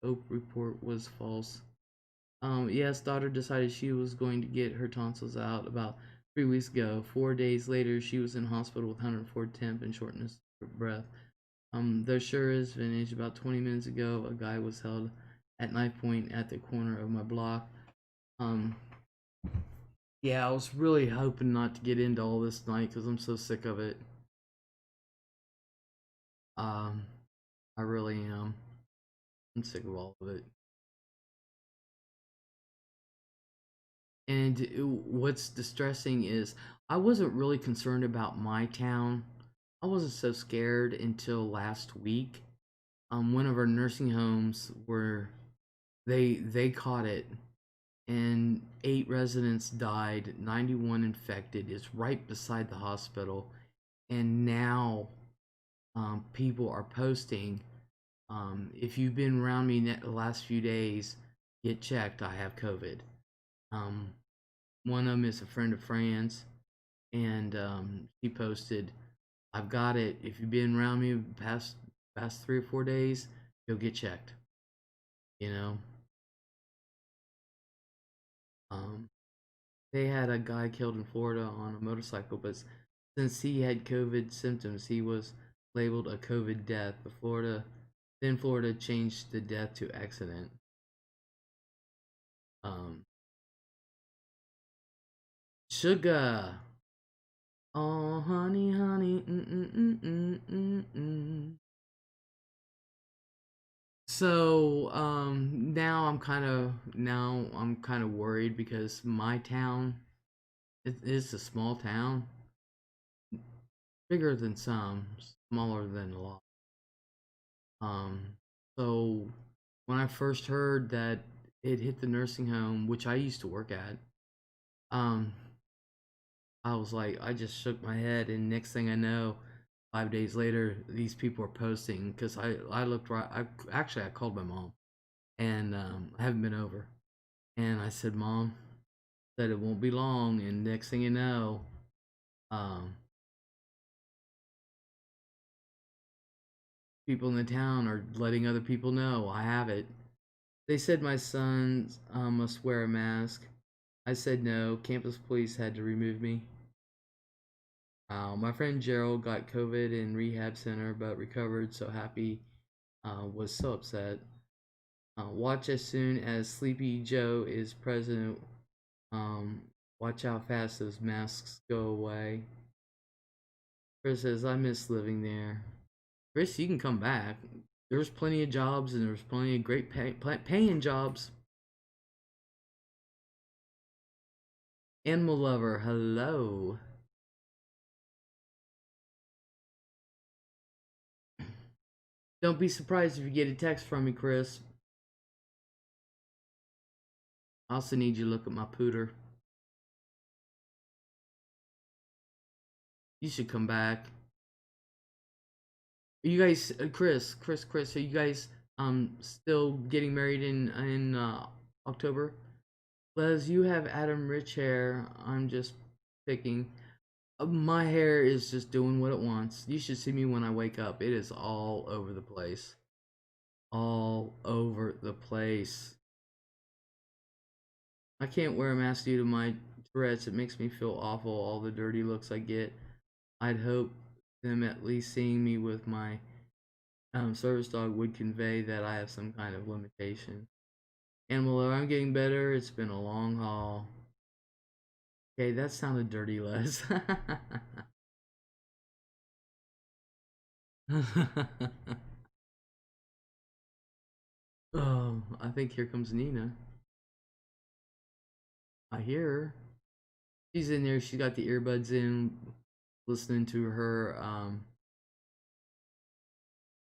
Hope report was false. Yes, daughter decided she was going to get her tonsils out about 3 weeks ago. 4 days later, she was in hospital with 104 temp and shortness of breath. There sure is vintage. About 20 minutes ago, a guy was held at knife point at the corner of my block. Um, yeah, I was really hoping not to get into all this tonight because I'm so sick of it. Um, I really am. I'm sick of all of it. And what's distressing is I wasn't really concerned about my town. I wasn't so scared until last week. One of our nursing homes where they caught it, and 8 residents died, 91 infected. It's right beside the hospital, and now people are posting. If you've been around me the last few days, get checked. I have COVID. Um, One of them is a friend of Fran's, and he posted, "I've got it. If you've been around me past 3 or 4 days, you'll get checked." You know, um, they had a guy killed in Florida on a motorcycle, but since he had COVID symptoms, he was labeled a COVID death. But Florida changed the death to accident. Um, Sugar. Oh, honey, honey. So now I'm kind of worried because my town, it is a small town, bigger than some, smaller than a lot. Um, so when I first heard that it hit the nursing home, which I used to work at, um, I was like, I just shook my head, and next thing I know, 5 days later, these people are posting because I looked right. I called my mom, and I haven't been over, and I said, "Mom, said it won't be long," and next thing you know, um, people in the town are letting other people know I have it. They said my son must wear a mask. I said no. Campus police had to remove me. My friend Gerald got COVID in rehab center but recovered. So happy. Was so upset. Watch as soon as Sleepy Joe is president. Um, Watch how fast those masks go away. Chris says I miss living there. Chris, you can come back. There's plenty of jobs and there's plenty of great paying jobs. Animal lover, hello. Don't be surprised if you get a text from me, Chris. I also need you to look at my pooter. You should come back. Are you guys, Chris, are you guys still getting married in October? Les, you have Adam Rich hair. I'm just picking. My hair is just doing what it wants. You should see me when I wake up. It is all over the place. All over the place. I can't wear a mask due to my Tourette's. It makes me feel awful, all the dirty looks I get. I'd hope them at least seeing me with my service dog would convey that I have some kind of limitation. Animal, I'm getting better. It's been a long haul. Okay, that sounded dirty, Les. Oh, I think here comes Nina. I hear her. She's in there. She got the earbuds in, listening to her.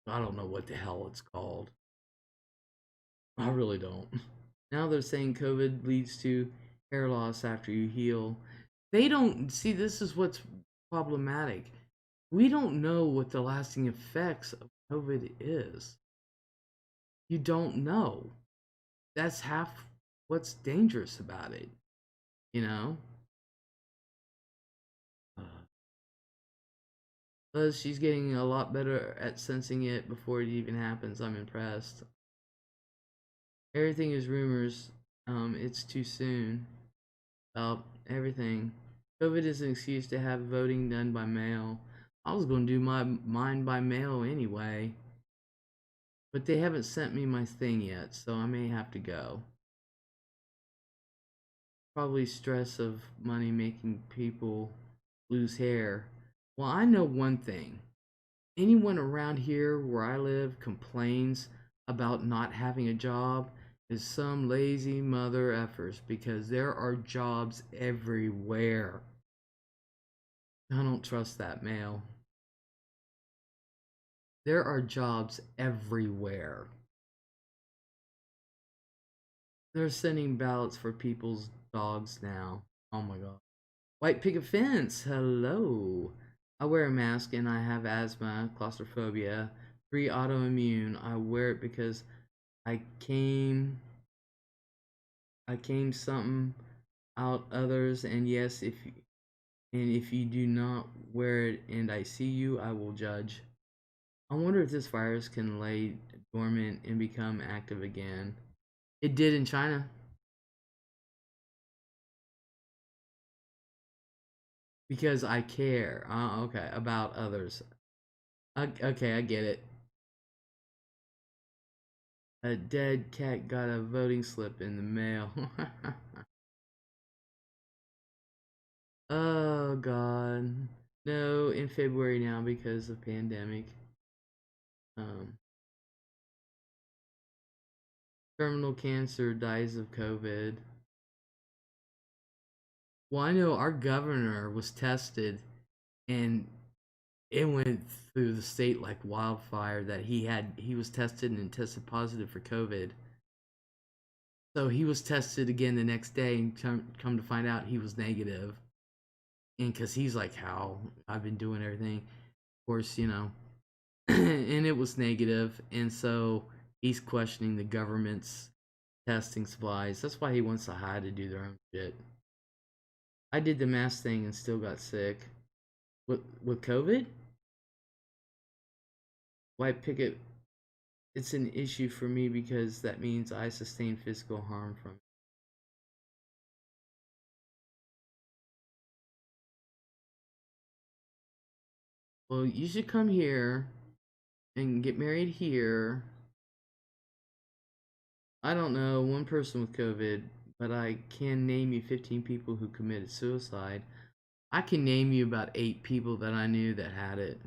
I don't know what the hell it's called. I really don't. Now they're saying COVID leads to hair loss after you heal. They don't see, this is what's problematic. We don't know what the lasting effects of COVID is. You don't know. That's half what's dangerous about it, you know? She's getting a lot better at sensing it before it even happens. I'm impressed. Everything is rumors. It's too soon. About everything. COVID is an excuse to have voting done by mail. I was going to do mine by mail anyway, but they haven't sent me my thing yet, so I may have to go. Probably stress of money making people lose hair. Well, I know one thing. Anyone around here where I live complains about not having a job is some lazy mother effers, because there are jobs everywhere. I don't trust that mail. There are jobs everywhere. They're sending ballots for people's dogs now. Oh my god. White picket fence. Hello. I wear a mask and I have asthma, claustrophobia, 3 autoimmune. I wear it because I came something out others, and yes, if you do not wear it and I see you, I will judge. I wonder if this virus can lay dormant and become active again. It did in China. Because I care. Okay, about others. Okay, I get it. A dead cat got a voting slip in the mail. Oh god. No, in February now because of pandemic. Um, Terminal cancer, dies of COVID. Well, I know our governor was tested, and it went through the state like wildfire that he was tested and tested positive for COVID. So he was tested again the next day, and come to find out he was negative. And because he's like, how I've been doing everything, of course, and it was negative, and so he's questioning the government's testing supplies. That's why he wants the high to do their own shit. I did the mask thing and still got sick. With COVID? White picket, it's an issue for me because that means I sustain physical harm from it. Well, you should come here and get married here. I don't know one person with COVID, but I can name you 15 people who committed suicide. I can name you about 8 people that I knew that had it.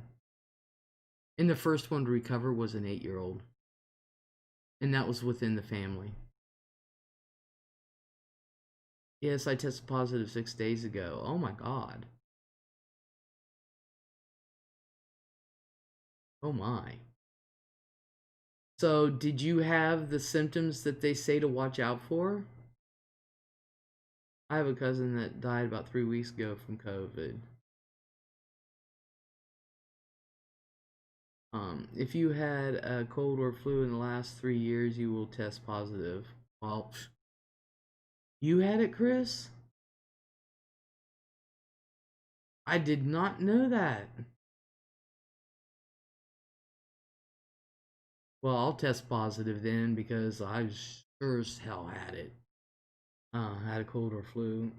And the first one to recover was an 8-year-old. And that was within the family. Yes, I tested positive 6 days ago. Oh my god. Oh my. So, did you have the symptoms that they say to watch out for? I have a cousin that died about 3 weeks ago from COVID. If you had a cold or flu in the last 3 years, you will test positive. Well, you had it, Chris? I did not know that. Well, I'll test positive then because I sure as hell had it. Had a cold or flu.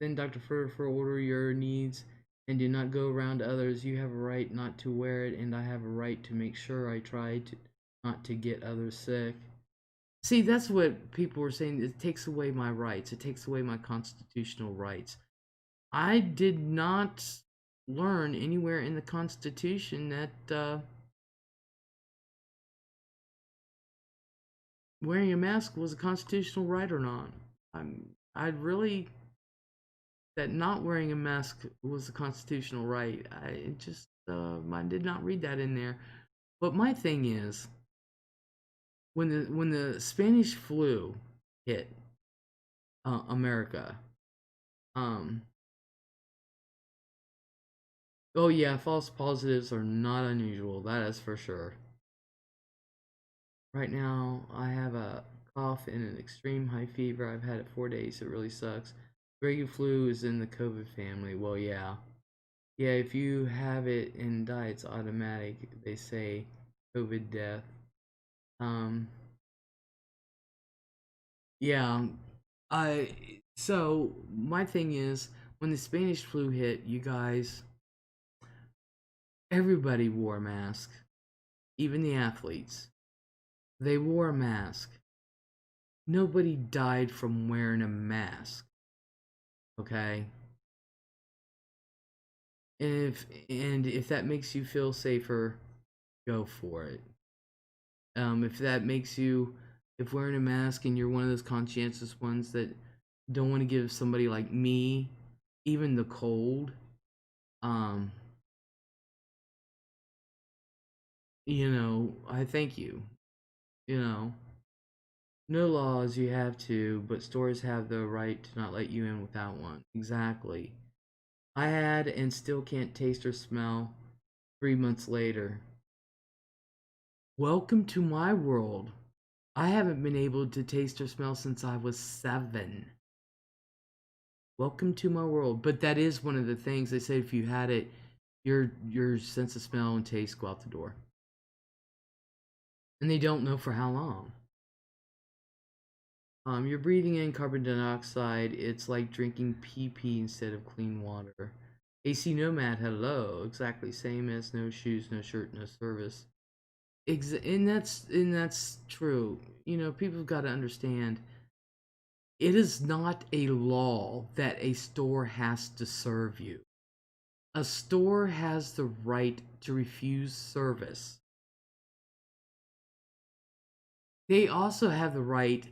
Then Dr. Furtifer order your needs and do not go around to others. You have a right not to wear it, and I have a right to make sure I try to not to get others sick. See, that's what people were saying. It takes away my rights. It takes away my constitutional rights. I did not learn anywhere in the Constitution that wearing a mask was a constitutional right or not. I really that not wearing a mask was a constitutional right. I just I did not read that in there. But my thing is, when the Spanish flu hit America, um, oh yeah, false positives are not unusual. That is for sure. Right now, I have a cough and an extreme high fever. I've had it 4 days. It really sucks. Regular flu is in the COVID family. Well, yeah. Yeah, if you have it and die, it's automatic. They say COVID death. Um, yeah. I so my thing is when the Spanish flu hit, you guys, Everybody wore a mask, even the athletes. They wore a mask. Nobody died from wearing a mask. Okay? And if that makes you feel safer, go for it. If that makes you, if wearing a mask and you're one of those conscientious ones that don't want to give somebody like me even the cold, um, I thank you. You know, no laws, you have to, but stores have the right to not let you in without one. Exactly. I had and still can't taste or smell 3 months later. Welcome to my world. I haven't been able to taste or smell since I was 7. Welcome to my world. But that is one of the things they say, if you had it, your sense of smell and taste go out the door. And they don't know for how long. You're breathing in carbon dioxide. It's like drinking pee instead of clean water. AC Nomad, hello. Exactly same as no shoes, no shirt, no service. And that's true. People have got to understand. It is not a law that a store has to serve you. A store has the right to refuse service. They also have the right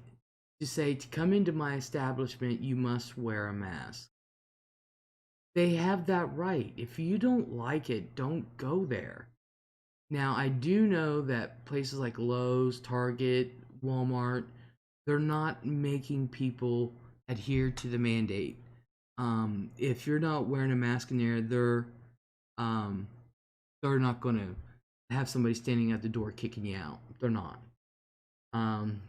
to say, to come into my establishment, you must wear a mask. They have that right. If you don't like it, don't go there. Now, I do know that places like Lowe's, Target, Walmart, they're not making people adhere to the mandate. If you're not wearing a mask in there, um, they're not going to have somebody standing at the door kicking you out. They're not. Um,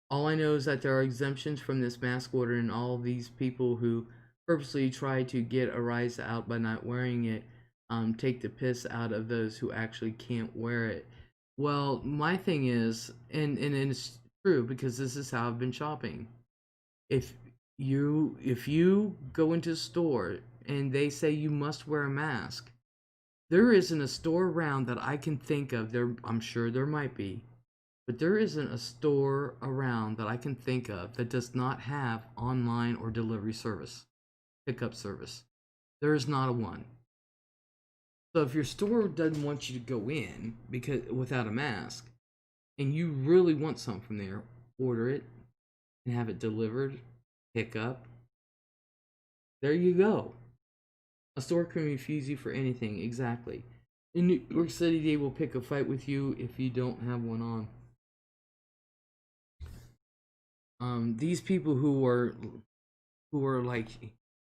all I know is that there are exemptions from this mask order, and all of these people who purposely try to get a rise out by not wearing it take the piss out of those who actually can't wear it. Well, my thing is, and it's true because this is how I've been shopping. If if you go into a store and they say you must wear a mask, there isn't a store around that I can think of. I'm sure there might be, but there isn't a store around that I can think of that does not have online or delivery service, pickup service. There is not a one. So if your store doesn't want you to go in because without a mask, and you really want something from there, order it and have it delivered, pick up. There you go. A store can refuse you for anything, exactly. In New York City, they will pick a fight with you if you don't have one on. These people who are like,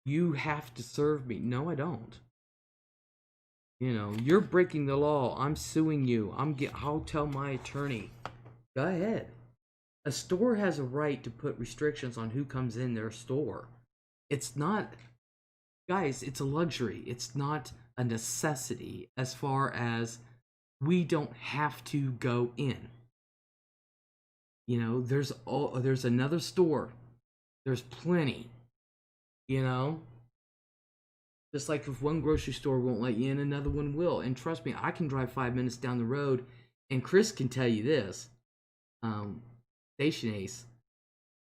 you have to serve me. No, I don't. You're breaking the law. I'm suing you. I'll tell my attorney. Go ahead. A store has a right to put restrictions on who comes in their store. It's not, guys, it's a luxury. It's not a necessity as far as we don't have to go in. There's another store. There's plenty. You know, just like if one grocery store won't let you in, another one will. And trust me, I can drive 5 minutes down the road, and Chris can tell you this. Station Ace,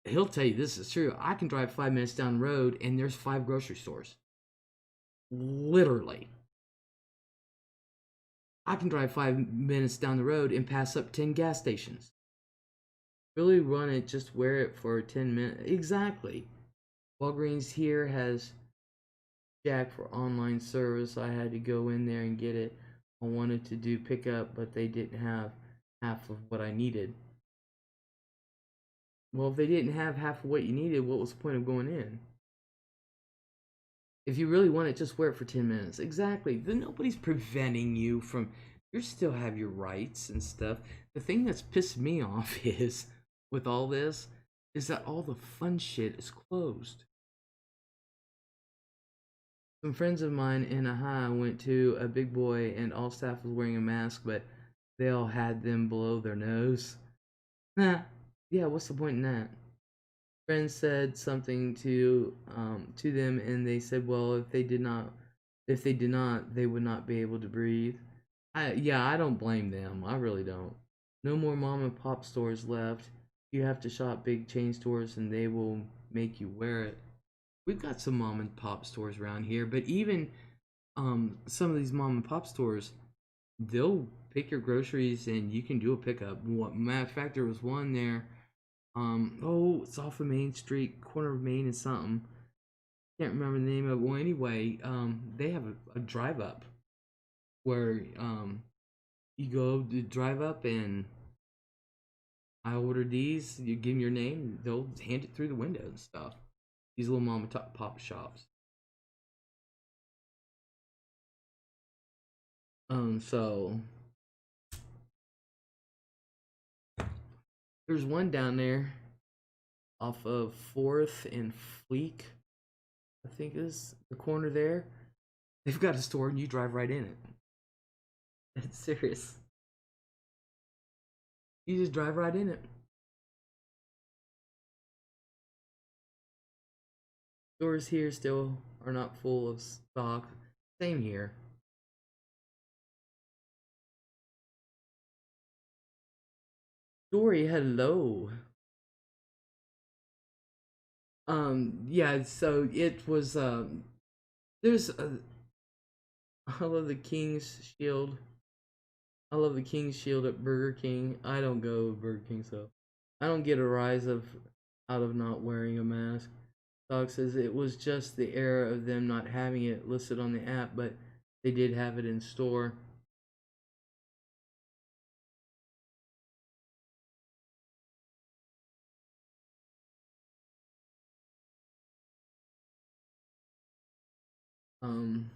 he'll tell you this is true. I can drive 5 minutes down the road, and there's 5 grocery stores. Literally. I can drive 5 minutes down the road and pass up 10 gas stations. Really run it, just wear it for 10 minutes. Exactly. Walgreens here has Jack for online service. I had to go in there and get it. I wanted to do pickup, but they didn't have half of what I needed. Well, if they didn't have half of what you needed, what was the point of going in? If you really want it, just wear it for 10 minutes. Exactly. Then nobody's preventing you from. You still have your rights and stuff. The thing that's pissed me off is, with all this, is that all the fun shit is closed. Some friends of mine in Aha went to a Big Boy and all staff was wearing a mask, but they all had them below their nose. Nah, yeah, what's the point in that? Friends said something to them, and they said, well, if they did not If they did not, they would not be able to breathe. Yeah, I don't blame them. I really don't. No more mom and pop stores left. You have to shop big chain stores and they will make you wear it. We've got some mom and pop stores around here, but even some of these mom and pop stores, they'll pick your groceries and you can do a pickup. What matter of fact, there was one there. Oh, it's off of Main Street, corner of Main and something. Can't remember the name of it. Well, anyway, they have a drive up where you go to drive up and I ordered these. You give them your name, they'll hand it through the window and stuff. These little mom and pop shops. So there's one down there off of 4th and Fleek, I think is the corner there. They've got a store and you drive right in it. It's serious. You just drive right in it. Stores here still are not full of stock. Same here. Story, hello. Yeah, so it was there's a I love the King's Shield. I love the King's Shield at Burger King. I don't go to Burger King, so I don't get a rise of out of not wearing a mask. Dog says it was just the era of them not having it listed on the app, but they did have it in store. Um,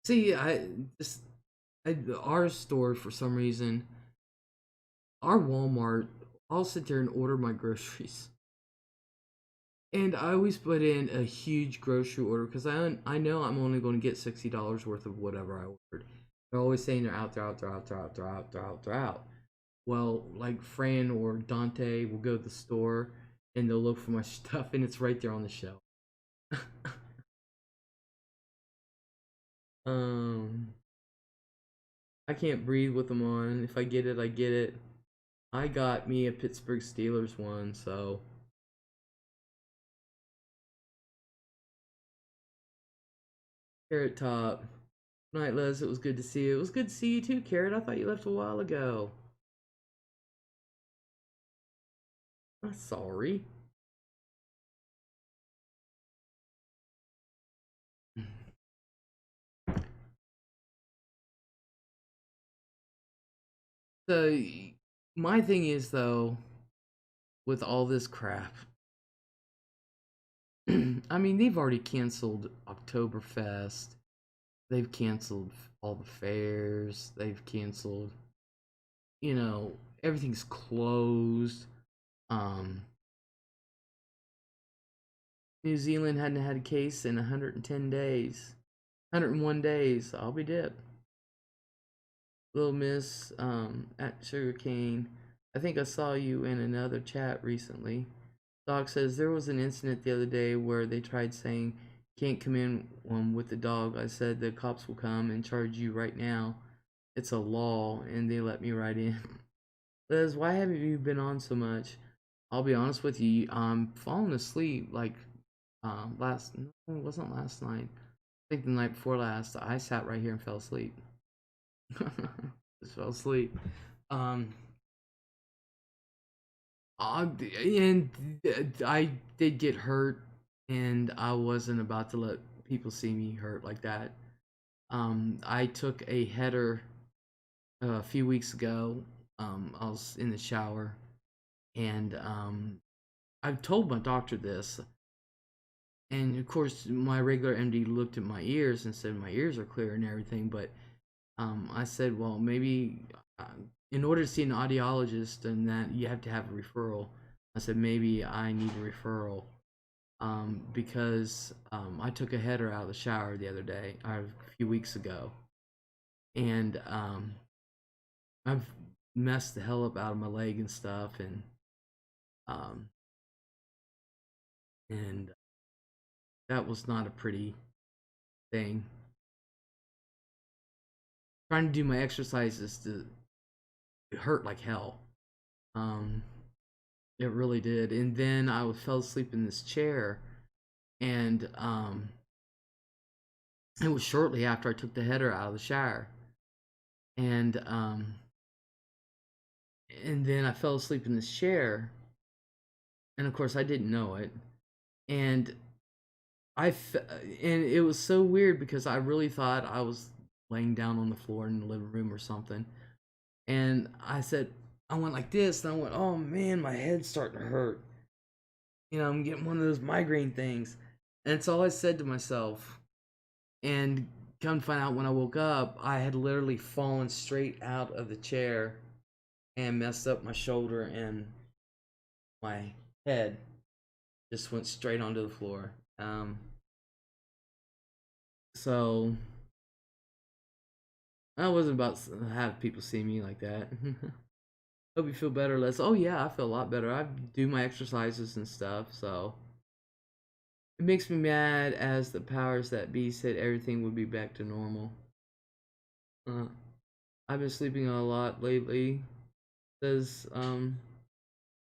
see, I just our store for some reason, our Walmart. I'll sit there and order my groceries. And I always put in a huge grocery order because I know I'm only going to get $60 worth of whatever I ordered. They're always saying they're out, they're out, they're out, they're out, they're out, they're out, they're out. Well, like Fran or Dante will go to the store and they'll look for my stuff and it's right there on the shelf. um, I can't breathe with them on. If I get it, I get it. I got me a Pittsburgh Steelers one, so Carrot Top. Night, Les. It was good to see you. It was good to see you too, Carrot. I thought you left a while ago. I'm sorry. So, my thing is though, with all this crap, I mean, they've already canceled Oktoberfest. They've canceled all the fairs. They've canceled, you know, everything's closed. Um, New Zealand hadn't had a case in 110 days. 101 days. I'll be dead. Little Miss at Sugarcane. I think I saw you in another chat recently. Doc says there was an incident the other day where they tried saying can't come in with the dog. I said the cops will come and charge you right now. It's a law, and they let me right in. Liz, why haven't you been on so much? I'll be honest with you. I'm falling asleep like last. No, it wasn't last night. I think the night before last. I sat right here and fell asleep. Just fell asleep. Um, and I did get hurt, and I wasn't about to let people see me hurt like that. I took a header a few weeks ago. I was in the shower, and I've told my doctor this, and of course, my regular MD looked at my ears and said my ears are clear and everything. But I said, well, maybe in order to see an audiologist, and that you have to have a referral. I said maybe I need a referral because I took a header out of the shower the other day, a few weeks ago, and I've messed the hell up out of my leg and stuff, um, and that was not a pretty thing. trying to do my exercises to it hurt like hell. Um, it really did. And then I fell asleep in this chair, and it was shortly after I took the header out of the shower, and then I fell asleep in this chair, and of course I didn't know it, and and it was so weird because I really thought I was laying down on the floor in the living room or something, and I went like this, and I went, oh man, my head's starting to hurt. I'm getting one of those migraine things, and it's all I said to myself. And come to find out, when I woke up, I had literally fallen straight out of the chair and messed up my shoulder, and my head just went straight onto the floor. So I wasn't about to have people see me like that. Hope you feel better, Les. Oh yeah, I feel a lot better. I do my exercises and stuff, so it makes me mad as the powers that be said everything would be back to normal. Uh, I've been sleeping a lot lately. Says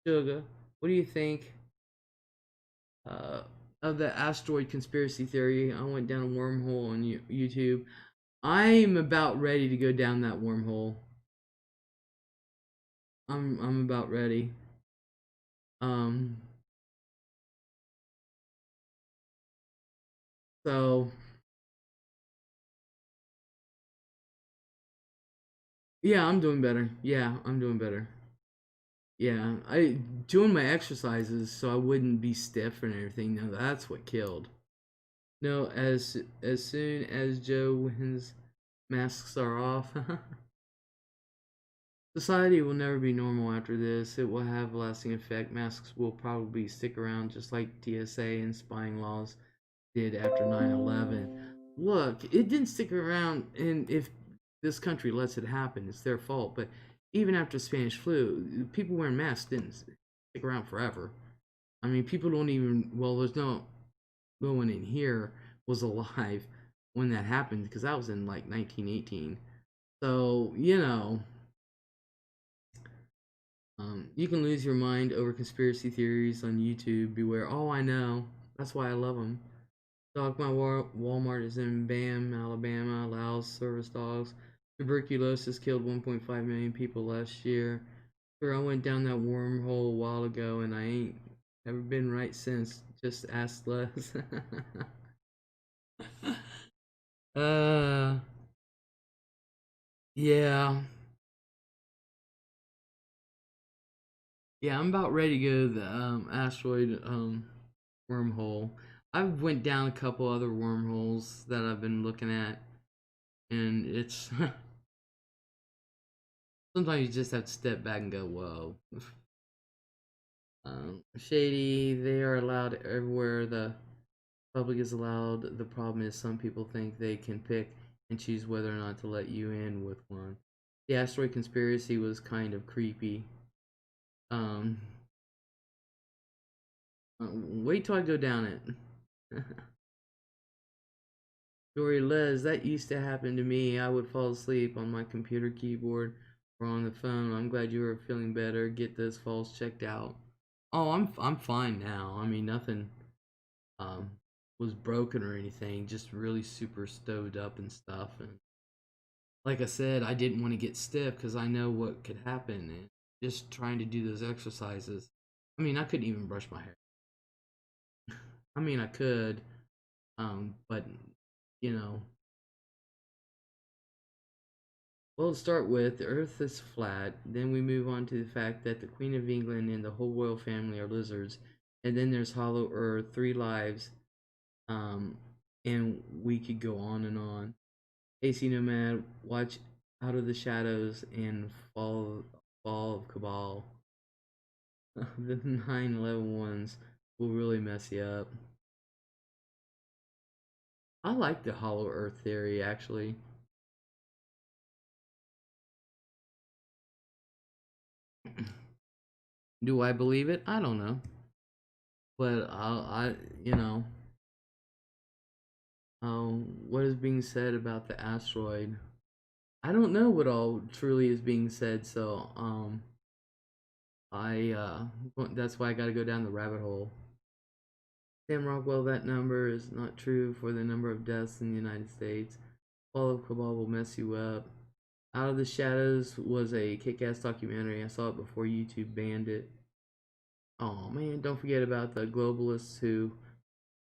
Sugar. What do you think uh, of the asteroid conspiracy theory? I went down a wormhole on YouTube. I'm about ready to go down that wormhole. I'm about ready. Um. So yeah, I'm doing better. Yeah, I'm doing better. Yeah, I doing my exercises so I wouldn't be stiff and everything. Now that's what killed. No, as soon as Joe wins, masks are off. Society will never be normal after this. It will have a lasting effect. Masks will probably stick around just like TSA and spying laws did after 9/11. Look, it didn't stick around, and if this country lets it happen, it's their fault. But even after Spanish flu, people wearing masks didn't stick around forever. I mean, people don't even, well, there's no one in here was alive when that happened because that was in like 1918. So, you can lose your mind over conspiracy theories on YouTube. Beware. Oh, I know. That's why I love them. Dog My Walmart is in Bam, Alabama. Allows service dogs. Tuberculosis killed 1.5 million people last year. Sure, I went down that wormhole a while ago, and I ain't ever been right since. Just ask Les. uh, yeah. Yeah, I'm about ready to go to the asteroid wormhole. I've went down a couple other wormholes that I've been looking at, and it's sometimes you just have to step back and go, "Whoa." Shady. They are allowed everywhere. The public is allowed. The problem is some people think they can pick and choose whether or not to let you in with one. The asteroid conspiracy was kind of creepy. Um, Wait till I go down it. Story Les, that used to happen to me. I would fall asleep on my computer keyboard or on the phone. I'm glad you are feeling better. Get those falls checked out. Oh, I'm fine now. I mean, nothing um was broken or anything. Just really super stowed up and stuff. And like I said, I didn't want to get stiff because I know what could happen. And just trying to do those exercises. I mean, I couldn't even brush my hair. I mean, I could, but you know, well, to start with, the Earth is flat. Then we move on to the fact that the Queen of England and the whole royal family are lizards. And then there's Hollow Earth, three lives, um, and we could go on and on. AC Nomad, watch Out of the Shadows and Fall of Cabal. The 9/11 ones will really mess you up. I like the Hollow Earth theory, actually. Do I believe it? I don't know, but you know, what is being said about the asteroid? I don't know what all truly is being said, so that's why I got to go down the rabbit hole. Sam Rockwell, that number is not true for the number of deaths in the United States. Fall of Cabal will mess you up. Out of the Shadows was a kick-ass documentary. I saw it before YouTube banned it. Oh man, don't forget about the globalists who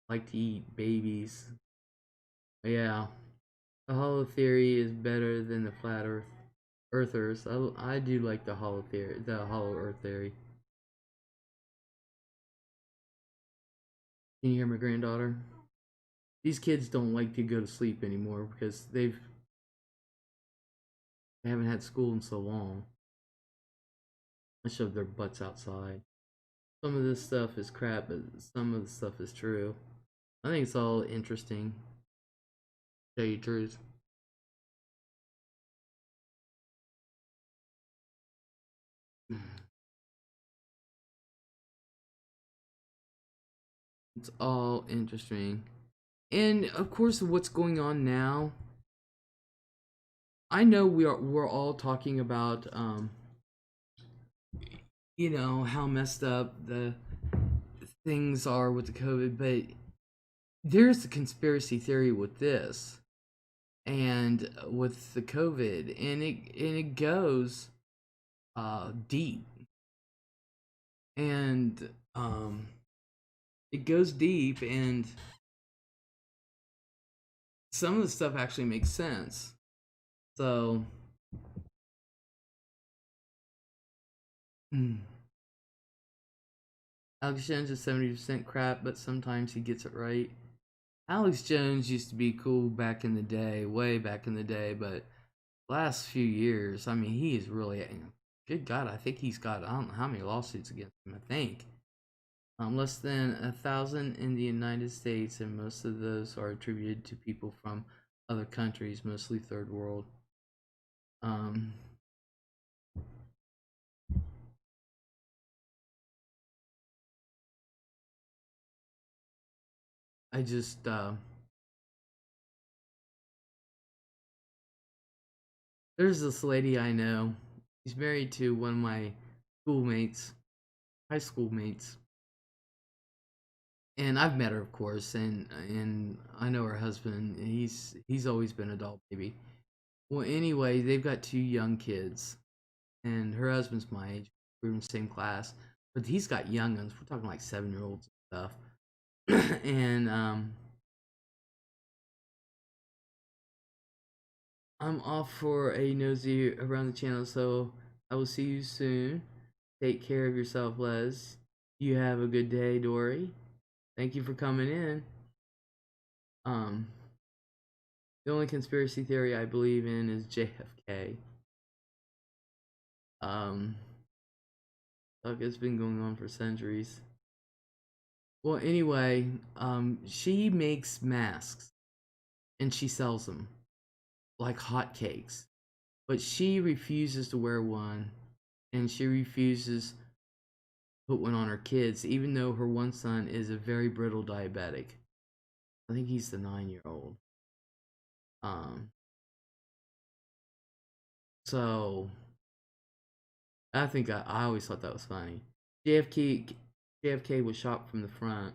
like to eat babies. Yeah, the hollow theory is better than the flat earthers. I do like the hollow theory, the hollow earth theory. Can you hear my granddaughter? These kids don't like to go to sleep anymore because they haven't had school in so long. I shoved their butts outside. Some of this stuff is crap, but some of the stuff is true. I think it's all interesting. To tell you the truth. It's all interesting. And of course what's going on now, I know we're all talking about how messed up the things are with the COVID, but there's a conspiracy theory with this and with the COVID, and it goes deep, and it goes deep, and some of the stuff actually makes sense. So Alex Jones is 70% crap, but sometimes he gets it right. Alex Jones used to be cool back in the day, way back in the day, but last few years, I mean, he is really, good God, I think he's got, I don't know how many lawsuits against him, I think. Less than 1,000 in the United States, and most of those are attributed to people from other countries, mostly third world. I just, there's this lady I know. She's married to one of my schoolmates, high school mates, and I've met her, of course, and I know her husband. He's always been a doll baby. Well, anyway, they've got 2 young kids, and her husband's my age. We were in the same class, but he's got young ones. We're talking like 7-year-olds and stuff. And I'm off for a nosy around the channel, so I will see you soon. Take care of yourself, Les. You have a good day, Dory. Thank you for coming in. The only conspiracy theory I believe in is JFK. Like it's been going on for centuries. Well, anyway, she makes masks and she sells them like hotcakes, but she refuses to wear one, and she refuses to put one on her kids, even though her one son is a very brittle diabetic. I think he's the 9-year-old. So I think I always thought that was funny. JFK was shot from the front.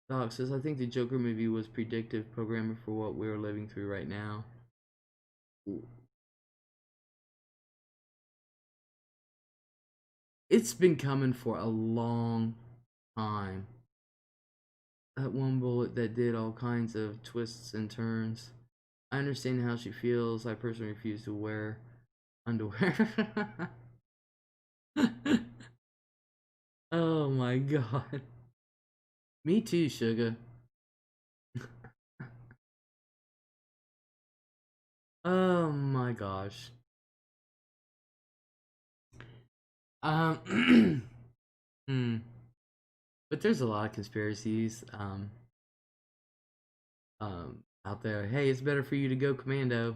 Doc says, I think the Joker movie was predictive programming for what we're living through right now. It's been coming for a long time. That one bullet that did all kinds of twists and turns. I understand how she feels. I personally refuse to wear underwear. Oh my god. Me too, sugar. Oh my gosh. Hmm. But there's a lot of conspiracies out there. Hey, it's better for you to go commando.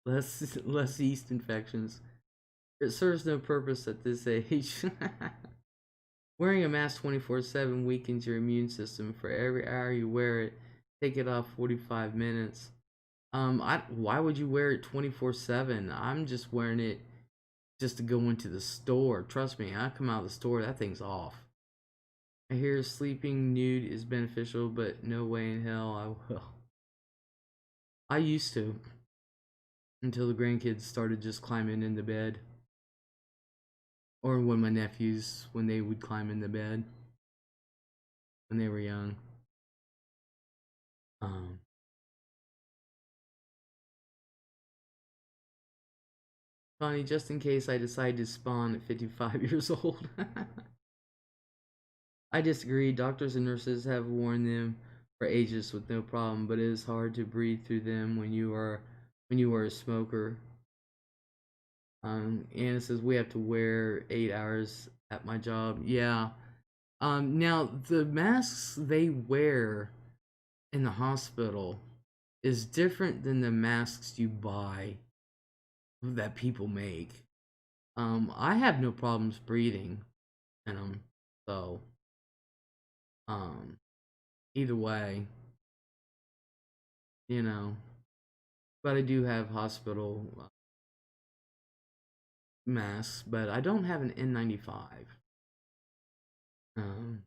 Less yeast infections. It serves no purpose at this age. Wearing a mask 24/7 weakens your immune system. For every hour you wear it, take it off 45 minutes. Why would you wear it 24/7? I'm just wearing it just to go into the store. Trust me, I come out of the store, that thing's off. I hear sleeping nude is beneficial, but no way in hell I will. I used to, until the grandkids started just climbing into bed. Or when my nephews, when they would climb into bed when they were young. Um, Funny, just in case I decide to spawn at 55 years old. I disagree. Doctors and nurses have worn them for ages with no problem, but it is hard to breathe through them when you are a smoker. Anna says we have to wear 8 hours at my job. Yeah. Now the masks they wear in the hospital is different than the masks you buy that people make. I have no problems breathing in them, so um, either way, you know. But I do have hospital masks, but I don't have an N95. Um,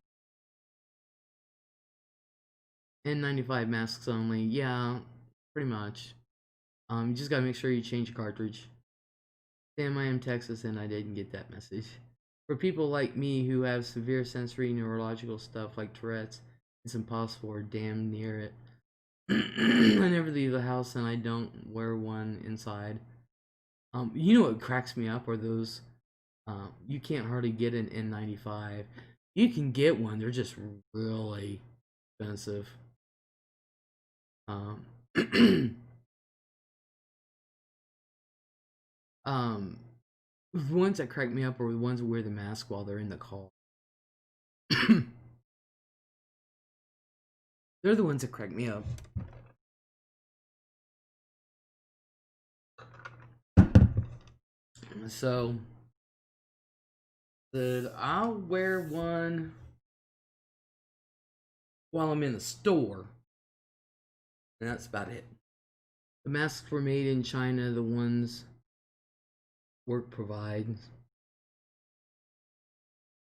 N95 masks only. Yeah, pretty much. You just gotta make sure you change your cartridge. Sam, I am Texas, and I didn't get that message. For people like me who have severe sensory neurological stuff like Tourette's, it's impossible or damn near it. I never leave the house, and I don't wear one inside. You know what cracks me up are those. You can't hardly get an N95. You can get one; they're just really expensive. Um, um, the ones that crack me up are the ones who wear the mask while they're in the car. They're the ones that crack me up. So, I'll wear one while I'm in the store, and that's about it. The masks were made in China, the ones work provides.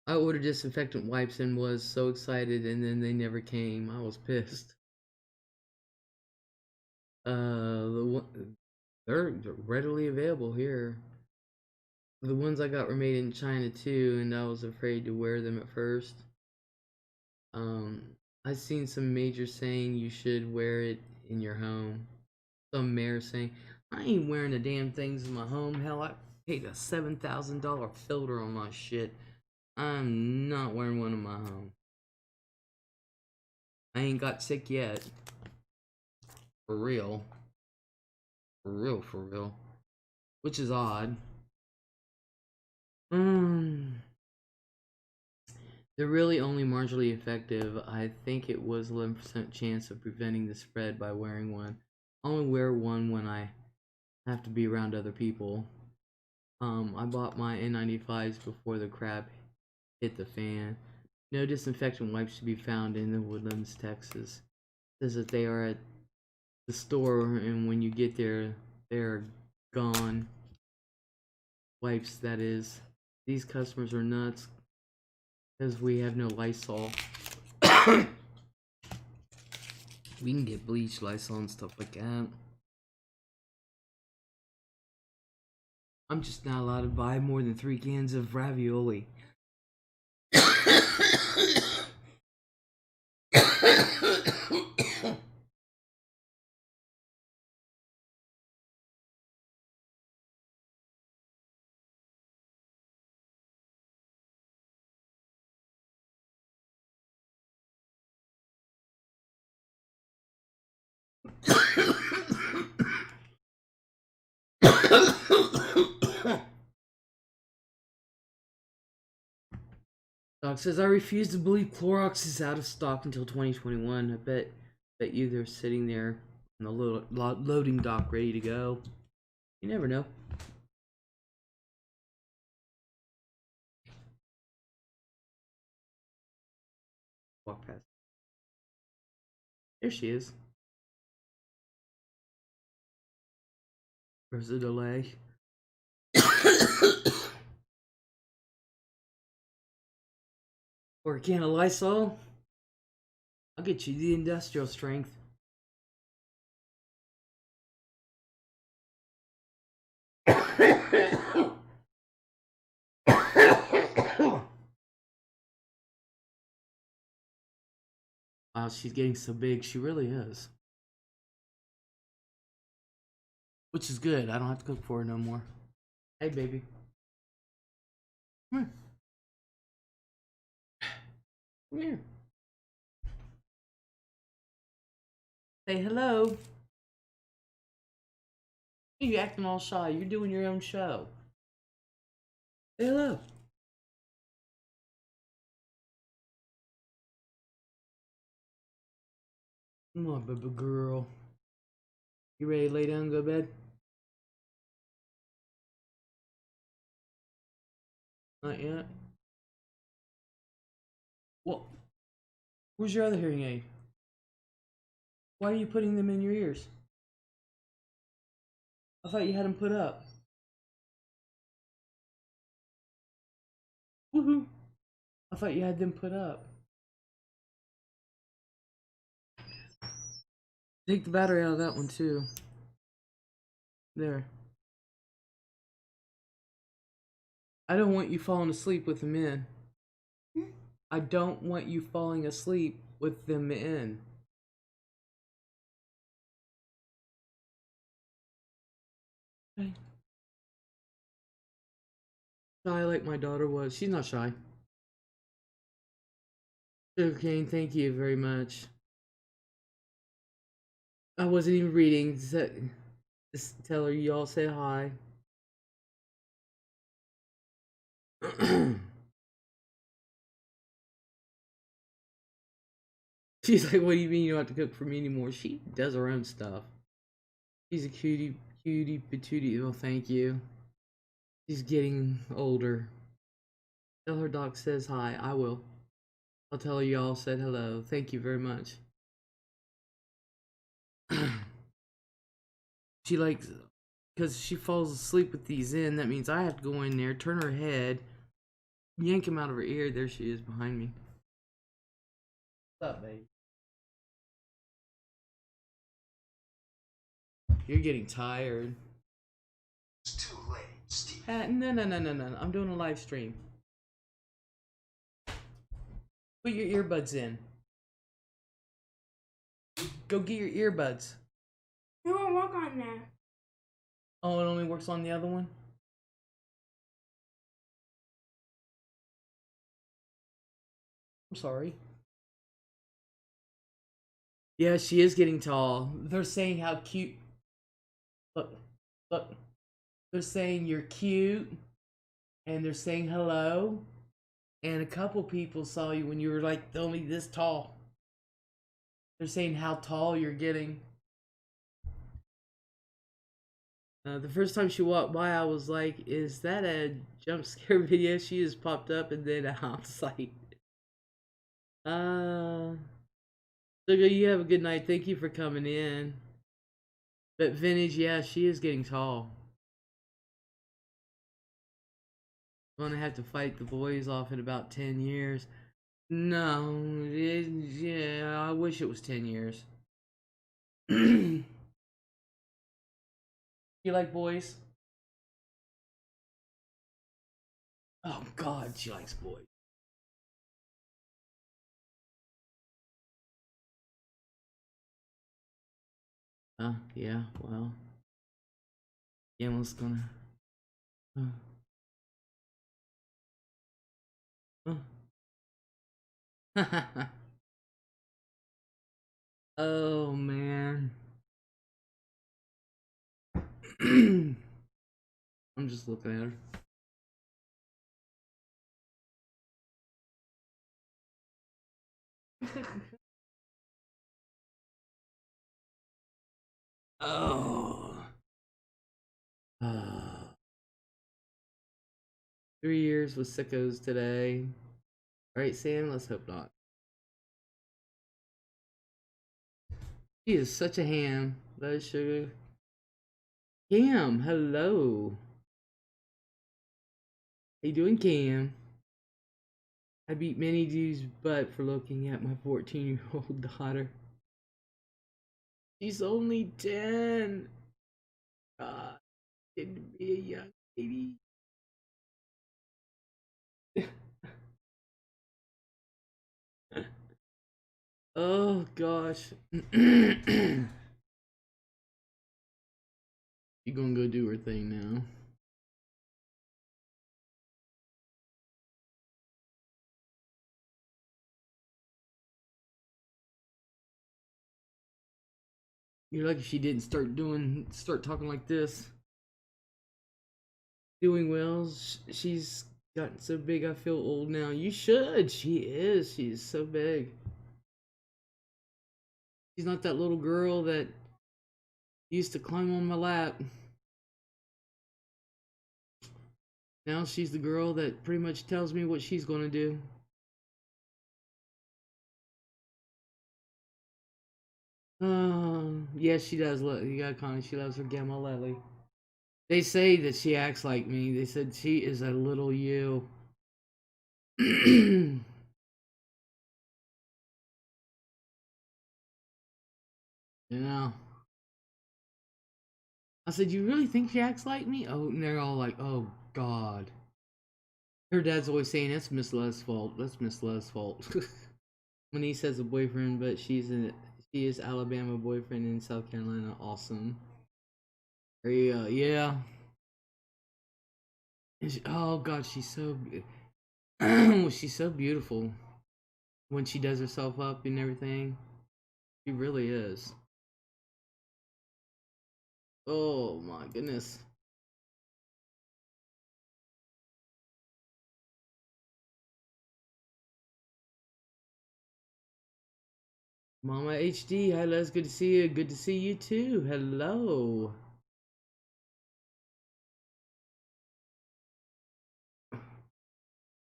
I ordered disinfectant wipes and was so excited, and then they never came. I was pissed. They're readily available here. The ones I got were made in China too, and I was afraid to wear them at first. I've seen some major saying you should wear it in your home. Some mayor saying, I ain't wearing the damn things in my home. Hell, I paid a $7,000 filter on my shit. I'm not wearing one in my home. I ain't got sick yet. For real. For real, for real. Which is odd. They're really only marginally effective. I think it was 11% chance of preventing the spread by wearing one. I only wear one when I have to be around other people. I bought my N95s before the crap hit the fan. No disinfectant wipes to be found in the Woodlands, Texas. It says that they are at the store, and when you get there, they're gone. Wipes, that is. These customers are nuts because we have no Lysol. We can get bleach, Lysol, and stuff like that. I'm just not allowed to buy more than 3 cans of ravioli. Doc says, I refuse to believe Clorox is out of stock until 2021. I bet you they're sitting there on the loading dock ready to go. You never know. Walk past. There she is. There's a delay. Or a can of Lysol. I'll get you the industrial strength. Wow, she's getting so big. She really is. Which is good. I don't have to cook for her no more. Hey, baby. Come here. Come here. Say hello. You acting all shy. You're doing your own show. Say hello. Come on, baby girl. You ready to lay down and go to bed? Not yet. Well, where's your other hearing aid? Why are you putting them in your ears? I thought you had them put up. Woohoo! I thought you had them put up. Take the battery out of that one too. There. I don't want you falling asleep with them in. I don't want you falling asleep with them in. Okay. Shy like my daughter was. She's not shy. Okay, thank you very much. I wasn't even reading. Just tell her you all say hi. She's like, what do you mean you don't have to cook for me anymore? She does her own stuff. She's a cutie patootie. Oh, thank you. She's getting older. Tell her doc says hi. I will. I'll tell her y'all said hello. Thank you very much. She likes, because she falls asleep with these in, that means I have to go in there, turn her head, yank him out of her ear. There she is behind me. What's up, babe? You're getting tired. It's too late, Steve. No. I'm doing a live stream. Put your earbuds in. Go get your earbuds. It won't work on there. Oh, it only works on the other one? I'm sorry. Yeah, she is getting tall. They're saying how cute. Look. They're saying you're cute. And they're saying hello. And a couple people saw you when you were like only this tall. They're saying how tall you're getting. The first time she walked by, I was like, is that a jump scare video? She just popped up and then I was like, so you have a good night. Thank you for coming in. But Vintage, yeah, she is getting tall. I'm gonna have to fight the boys off in about 10 years. No, yeah, I wish it was 10 years. You like boys? Oh God, she likes boys. Yeah, well, Emma's gonna. Oh man. I'm just looking at her. Oh. 3 years with sickos today. Right, Sam? Let's hope not. She is such a ham. That is sugar. Cam, hello. How you doing, Cam? I beat many dudes' butt for looking at my 14-year-old daughter. She's only 10. God, getting to be a young baby. Oh gosh. You gonna go do her thing now. You're lucky she didn't start talking like this. Doing well. She's gotten so big I feel old now. You should. She is. She's so big. She's not that little girl that used to climb on my lap. Now she's the girl that pretty much tells me what she's gonna do. Yes, she does. You gotta call me. She loves her Gamma Lily. They say that she acts like me. They said she is a little you. You know. I said, you really think she acts like me? Oh, and they're all like, oh, God. Her dad's always saying, that's Miss Les's fault. That's Miss Les's fault. When he says a boyfriend, but she is Alabama boyfriend in South Carolina. Awesome. Yeah. Oh, God, she's so... she's so beautiful. When she does herself up and everything. She really is. Oh, my goodness. Mama HD, hi Les, good to see you. Good to see you too. Hello.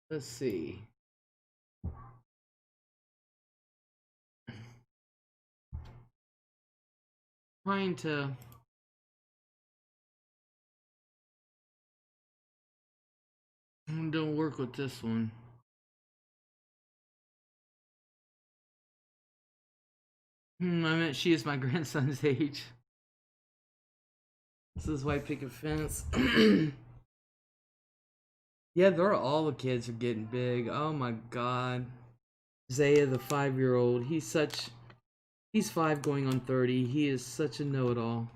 Let's see. Trying to don't work with this one. I meant she is my grandson's age. This is white picket fence. Yeah, they're all the kids are getting big. Oh my god. Zaya, the 5-year-old, he's 5 going on 30. He is such a know-it-all.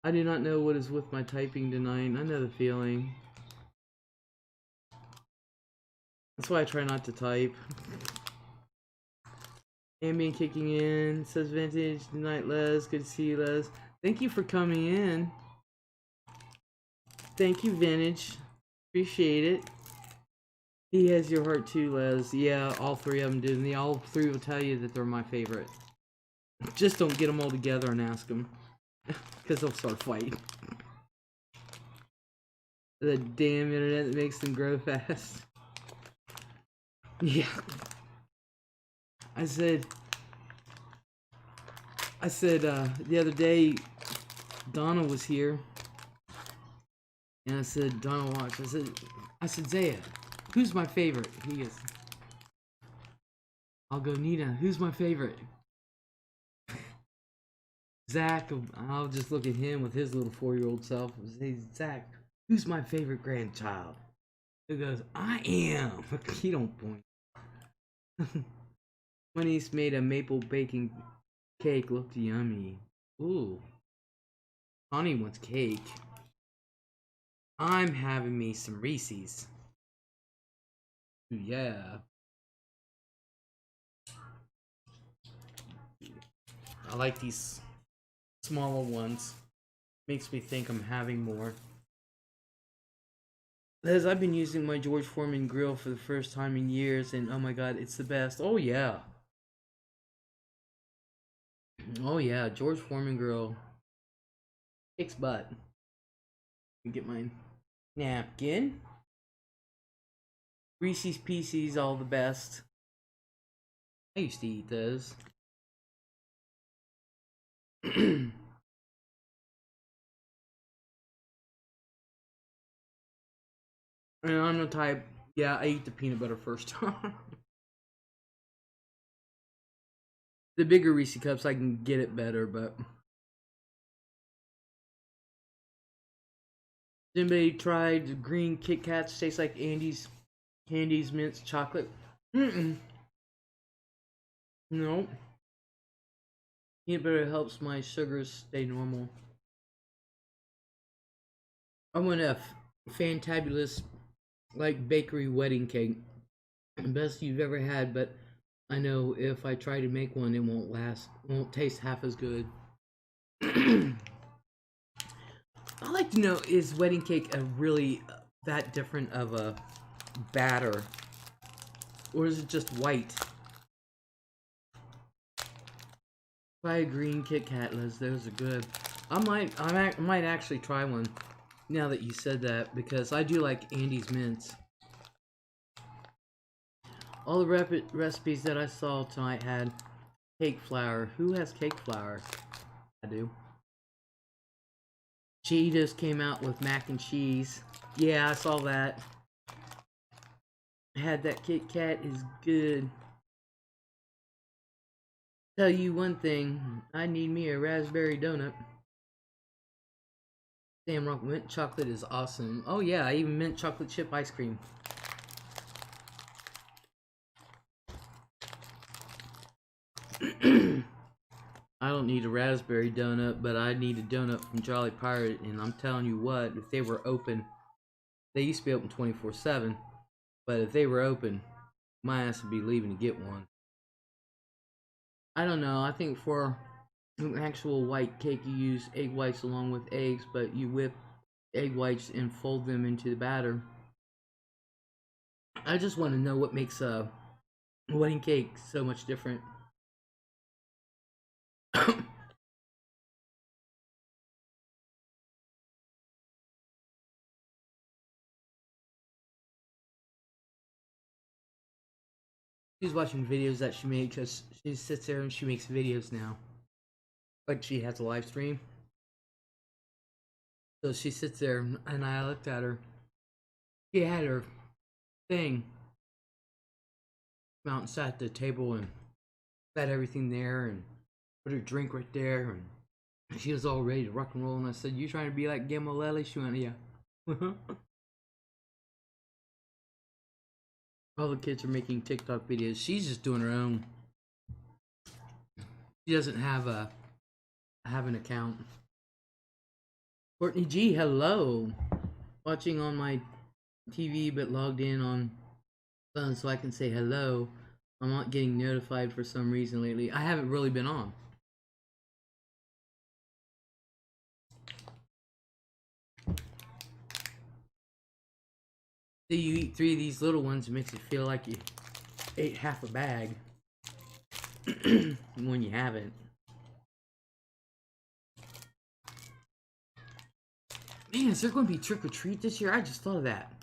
I do not know what is with my typing tonight. I know the feeling. That's why I try not to type. Ambient kicking in. Says vintage. Good night, Les. Good to see you, Les. Thank you for coming in. Thank you, vintage. Appreciate it. He has your heart too, Les. Yeah, all 3 of them do. And all 3 will tell you that they're my favorite. Just don't get them all together and ask them. Because they'll start fighting. The damn internet that makes them grow fast. Yeah. I said the other day, Donna was here. And I said, Donna, watch. I said, Zaya, who's my favorite? He goes, I'll go, Nina, who's my favorite? Zach, I'll just look at him with his little 4-year-old self and say, Zach, who's my favorite grandchild? He goes, I am. He don't point. My niece made a maple baking cake, looked yummy. Ooh. Connie wants cake. I'm having me some Reese's. Ooh, yeah. I like these smaller ones. Makes me think I'm having more. Les, I've been using my George Foreman grill for the first time in years, and oh my god, it's the best. Oh yeah. Oh yeah, George Foreman grill. Kicks butt. Let me get my napkin. Reese's Pieces, all the best. I used to eat those. And I'm the type, yeah, I eat the peanut butter first. The bigger Reese cups, I can get it better, but. Anybody tried the green Kit Kats? Tastes like Andy's Candy's Mints chocolate. Mm-mm. No. Peanut butter helps my sugars stay normal. I want a fantabulous, like, bakery wedding cake. The best you've ever had, but I know if I try to make one, it won't last. It won't taste half as good. I'd like to know, is wedding cake a really that different of a batter? Or is it just white? Try a green Kit Kat, Les. Those are good. I might actually try one now that you said that, because I do like Andy's Mints. All the recipes that I saw tonight had cake flour. Who has cake flour? I do. Cheetos came out with mac and cheese. Yeah, I saw that. Had that Kit Kat is good. Tell you one thing, I need me a raspberry donut. Sam Rock mint chocolate is awesome. Oh yeah, I even mint chocolate chip ice cream. I don't need a raspberry donut, but I need a donut from Jolly Pirate, and I'm telling you what, if they were open, they used to be open 24/7, but if they were open, my ass would be leaving to get one. I don't know, I think for an actual white cake you use egg whites along with eggs, but you whip egg whites and fold them into the batter. I just want to know what makes a wedding cake so much different. She's watching videos that she made because she sits there and she makes videos now. Like she has a live stream. So she sits there and I looked at her. She had her thing out and sat at the table and set everything there and put her drink right there, and she was all ready to rock and roll, and I said, "You trying to be like Gamalelli?" She went, "Yeah." All the kids are making TikTok videos. She's just doing her own. She doesn't have an account. Courtney G, hello. Watching on my TV but logged in on phone so I can say hello. I'm not getting notified for some reason lately. I haven't really been on. So you eat 3 of these little ones, it makes you feel like you ate half a bag when you haven't. Man, is there going to be trick or treat this year? I just thought of that.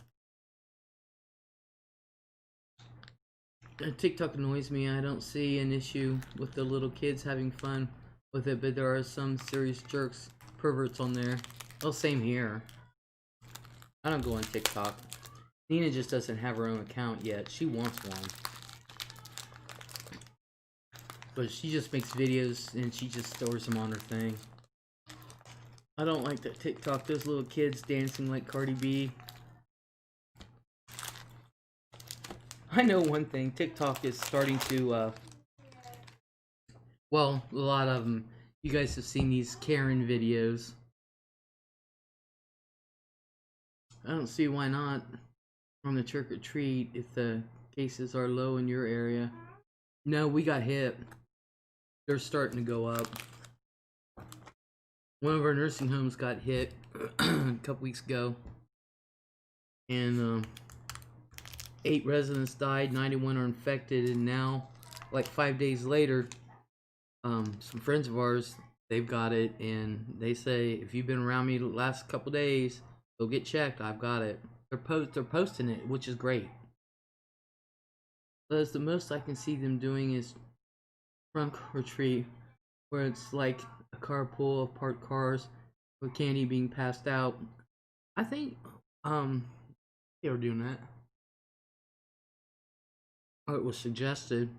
TikTok annoys me. I don't see an issue with the little kids having fun with it, but there are some serious jerks, perverts on there. Oh, same here. I don't go on TikTok. Nina just doesn't have her own account yet. She wants one. But she just makes videos and she just stores them on her thing. I don't like that TikTok. Those little kids dancing like Cardi B. I know one thing. TikTok is starting to, well, a lot of them. You guys have seen these Karen videos. I don't see why not from the trick or treat if the cases are low in your area. No, we got hit. They're starting to go up. One of our nursing homes got hit a couple weeks ago, and 8 residents died, 91 are infected, and now, like 5 days later, some friends of ours, they've got it, and they say, if you've been around me the last couple days, go get checked, I've got it. They're posting it, which is great. But the most I can see them doing is trunk or treat, where it's like a a carpool of parked cars with candy being passed out. I think they were doing that. Or it was suggested.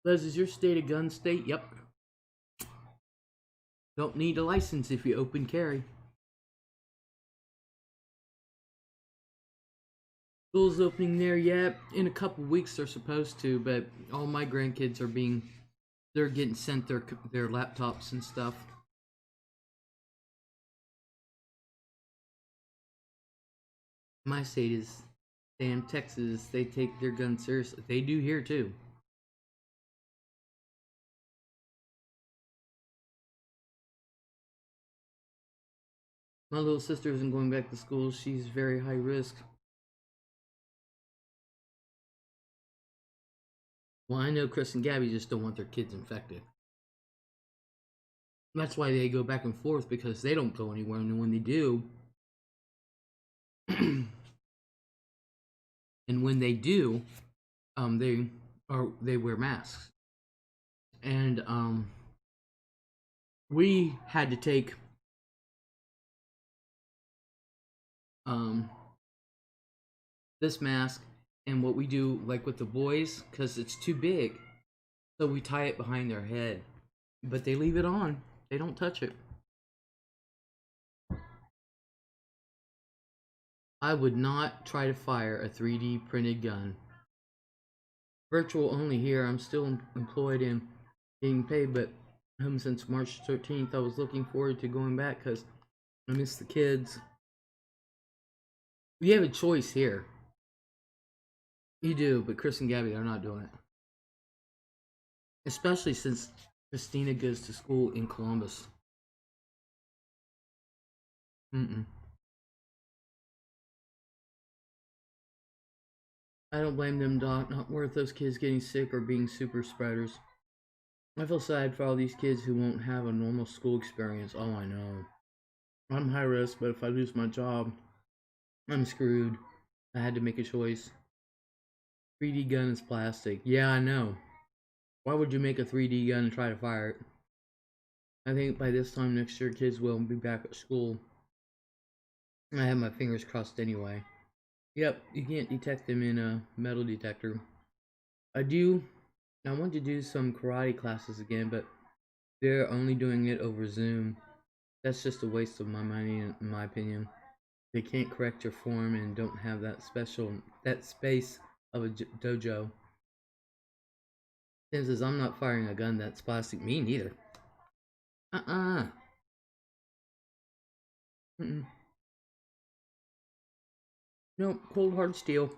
Les, is your state a gun state? Yep. Don't need a license if you open carry. School's opening there, yeah. In a couple weeks they're supposed to, but all my grandkids are they're getting sent their laptops and stuff. My state is damn Texas. They take their guns seriously. They do here too. My little sister isn't going back to school. She's very high risk. Well, I know Chris and Gabby just don't want their kids infected. That's why they go back and forth, because they don't go anywhere, and when they do, and when they do, they wear masks. And we had to take this mask, and what we do, like with the boys, because it's too big, so we tie it behind their head, but they leave it on. They don't touch it. I would not try to fire a 3D printed gun. Virtual only here. I'm still employed and being paid, but home since March 13th. I was looking forward to going back because I miss the kids. We have a choice here. You do, but Chris and Gabby are not doing it. Especially since Christina goes to school in Columbus. I don't blame them, Doc. Not worth those kids getting sick or being super spreaders. I feel sad for all these kids who won't have a normal school experience. Oh, I know. I'm high risk, but if I lose my job, I'm screwed. I had to make a choice. 3D gun is plastic. Yeah, I know. Why would you make a 3D gun and try to fire it? I think by this time next year, kids will be back at school. I have my fingers crossed anyway. Yep, you can't detect them in a metal detector. I want to do some karate classes again, but they're only doing it over Zoom. That's just a waste of my money, in my opinion. They can't correct your form and don't have that space of a dojo. Tim says, I'm not firing a gun that's plastic. Me neither. Nope, cold hard steel.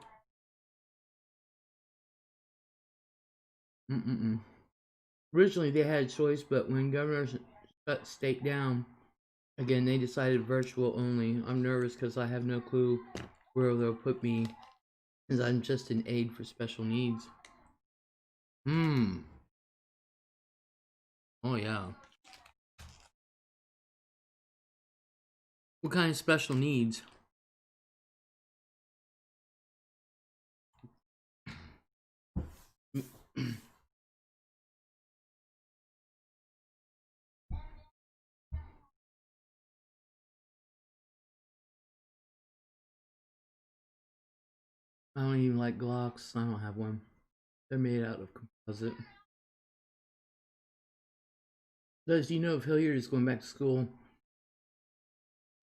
Originally they had a choice, but when governors shut state down, again, they decided virtual only. I'm nervous because I have no clue where they'll put me, since I'm just an aide for special needs. Oh yeah. What kind of special needs? I don't even like Glocks. I don't have one. They're made out of composite. Does you know if Hilliard is going back to school?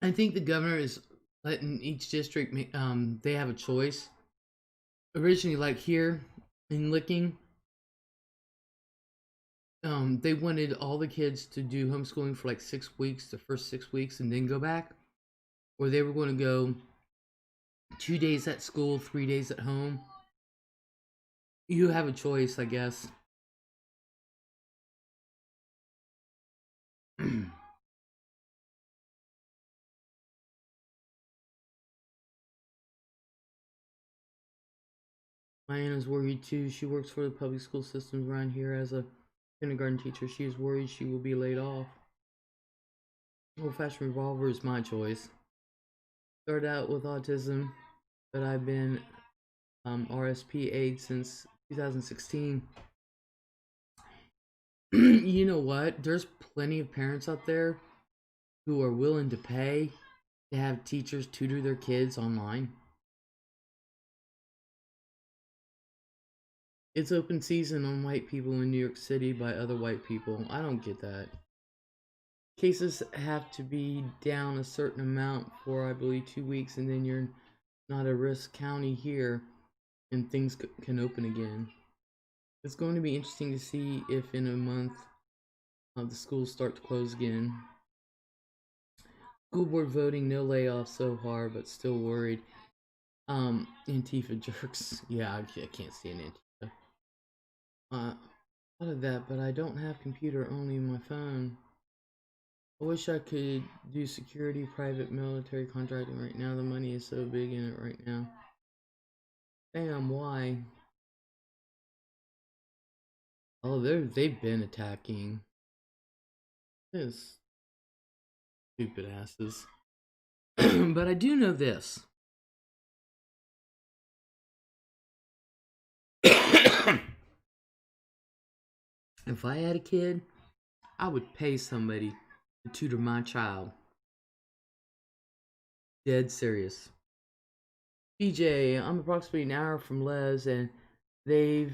I think the governor is letting each district they have a choice. Originally, like here in Licking, they wanted all the kids to do homeschooling for like 6 weeks, the first 6 weeks, and then go back. Or they were going to go 2 days at school, 3 days at home. You have a choice, I guess. My Anna's worried too. She works for the public school systems around here as a kindergarten teacher. She is worried she will be laid off. Old-fashioned revolver is my choice. Started out with autism, but I've been RSP aid since 2016. You know what? There's plenty of parents out there who are willing to pay to have teachers tutor their kids online. It's open season on white people in New York City by other white people. I don't get that. Cases have to be down a certain amount for, I believe, 2 weeks, and then you're not a risk county here, and things can open again. It's going to be interesting to see if in a month the schools start to close again. School board voting, no layoffs so far, but still worried. Antifa jerks. Yeah, I can't see an Antifa. Thought of that, but I don't have computer, only my phone. I wish I could do security, private military contracting right now. The money is so big in it right now. Damn, why? Oh, they've been attacking. This stupid asses. But I do know this. If I had a kid, I would pay somebody to tutor my child. Dead serious. BJ, I'm approximately an hour from Les, and they've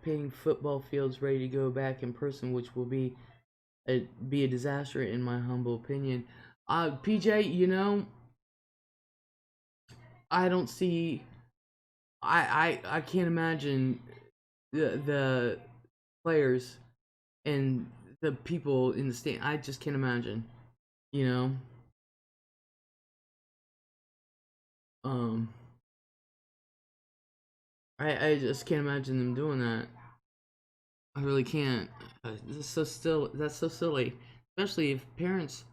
painting football fields ready to go back in person, which will be a disaster in my humble opinion. PJ, you know, I don't see. I can't imagine the players and the people in the stand. I just can't imagine. You know. Um. I just can't imagine them doing that. I really can't. That's so silly, especially if parents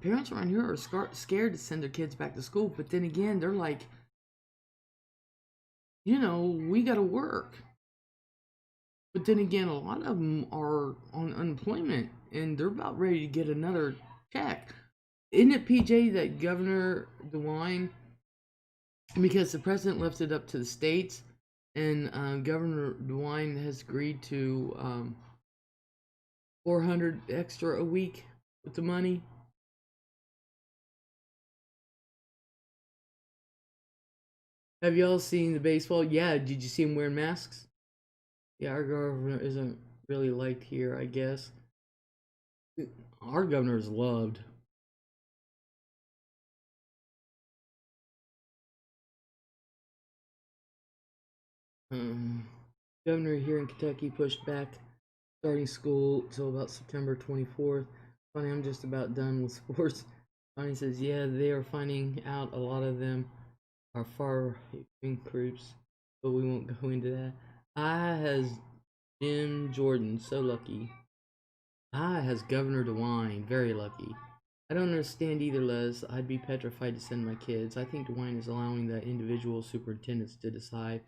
around here are scared to send their kids back to school. But then again, they're like, you know, we got to work. But then again, a lot of them are on unemployment and they're about ready to get another check. Isn't it, PJ, that Governor DeWine, because the president left it up to the states, and Governor DeWine has agreed to 400 extra a week with the money? Have y'all seen the baseball? Yeah, did you see him wearing masks? Yeah, our governor isn't really liked here, I guess. Our governor is loved. Governor here in Kentucky pushed back starting school till about September 24th. Funny, I'm just about done with sports. Funny says, yeah, they are finding out a lot of them are far-wing groups, but we won't go into that. I has Jim Jordan, so lucky. I has Governor DeWine, very lucky. I don't understand either, Les. I'd be petrified to send my kids. I think DeWine is allowing the individual superintendents to decide.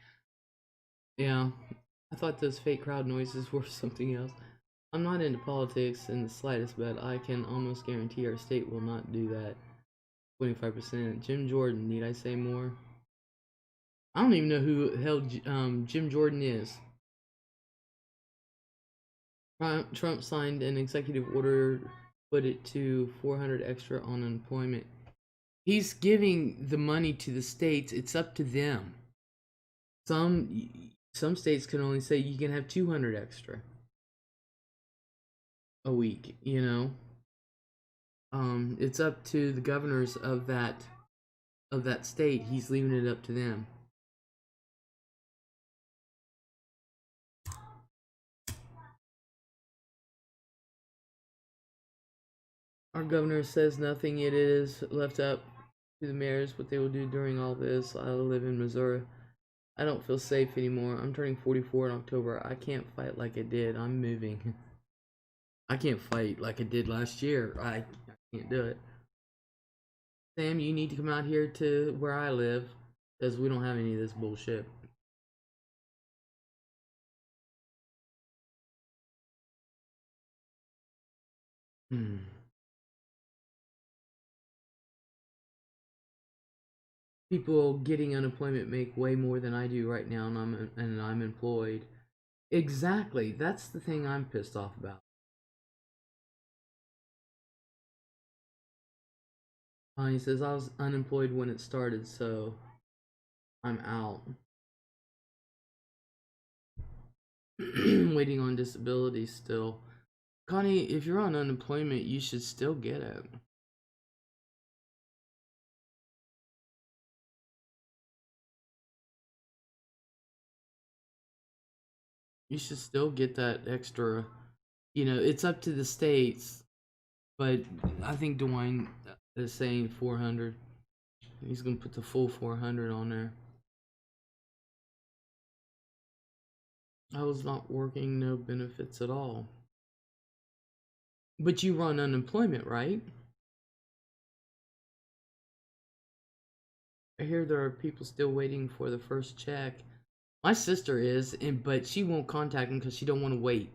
Yeah, I thought those fake crowd noises were something else. I'm not into politics in the slightest, but I can almost guarantee our state will not do that. 25%. Jim Jordan, need I say more? I don't even know who the hell Jim Jordan is. Trump signed an executive order, put it to 400 extra on unemployment. He's giving the money to the states. It's up to them. Some states can only say you can have 200 extra a week, you know. It's up to the governors of that state. He's leaving it up to them. Our governor says nothing. It is left up to the mayors what they will do during all this. I live in Missouri. I don't feel safe anymore. I'm turning 44 in October. I can't fight like I did. I'm moving. I can't fight like I did last year. I can't do it. Sam, you need to come out here to where I live, because we don't have any of this bullshit. Hmm. people getting unemployment make way more than I do right now, and I'm employed. Exactly. That's the thing I'm pissed off about. He says I was unemployed when it started, so I'm out. Waiting on disability still. Connie, if you're on unemployment, you should still get it. You should still get that extra. You know, it's up to the states, but I think Dwayne is saying 400. He's gonna put the full 400 on there. I was not working, no benefits at all. But you run unemployment, right? I hear there are people still waiting for the first check. My sister is, but she won't contact them because she don't want to wait.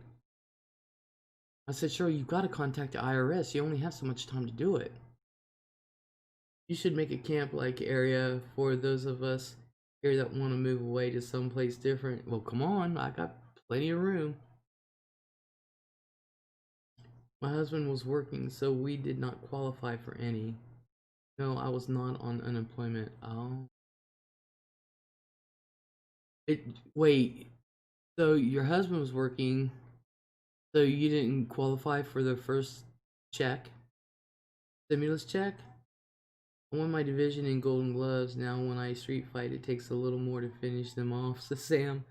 I said, sure, you got to contact the IRS. You only have so much time to do it. You should make a camp-like area for those of us here that want to move away to someplace different. Well, come on, I got plenty of room. My husband was working, so we did not qualify for any. No, I was not on unemployment. Oh. Wait, so your husband was working, so you didn't qualify for the first check? Stimulus check? I won my division in Golden Gloves. Now when I street fight, it takes a little more to finish them off, says Sam.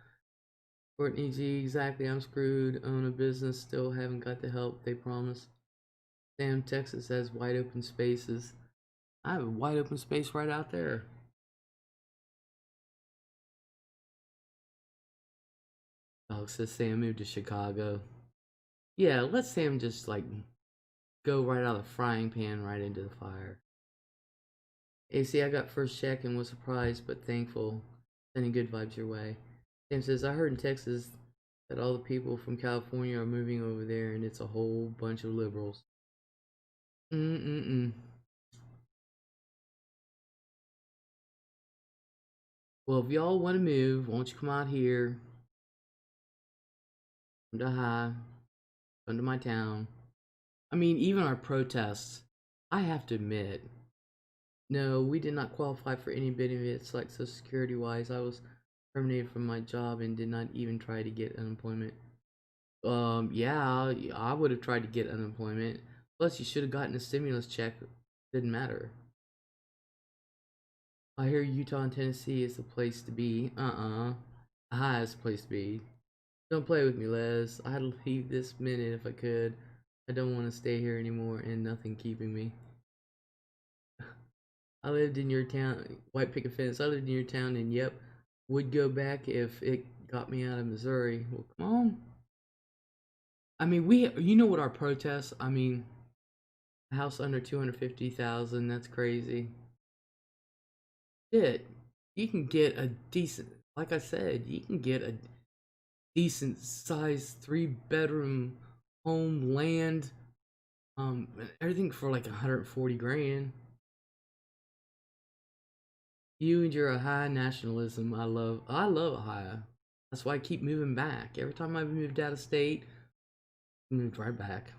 Courtney G, exactly, I'm screwed. Own a business, still haven't got the help they promised. Sam, Texas has wide open spaces. I have a wide open space right out there. Oh, says Sam moved to Chicago. Yeah, let Sam just like go right out of the frying pan right into the fire. AC, I got first check and was surprised but thankful. Sending good vibes your way. Sam says, I heard in Texas that all the people from California are moving over there and it's a whole bunch of liberals. Well, if y'all want to move, why don't you come out here? Come to High. Come to my town. I mean, even our protests, I have to admit, no, we did not qualify for any benefits like Social Security wise. I was terminated from my job and did not even try to get unemployment. Yeah, I would have tried to get unemployment. Plus, you should have gotten a stimulus check. Didn't matter. I hear Utah and Tennessee is the place to be. Ohio is the place to be. Don't play with me, Les. I'd leave this minute if I could. I don't want to stay here anymore and nothing keeping me. I lived in your town, white picket fence. I lived in your town and yep, would go back if it got me out of Missouri. Well, come on. I mean, you know what our protests, I mean, a house under 250,000, that's crazy. Shit, you can get a decent, like I said, you can get a decent sized 3-bedroom home, land, everything for like 140 grand. You and your Ohio nationalism, I love Ohio. That's why I keep moving back. Every time I've moved out of state, I moved right back.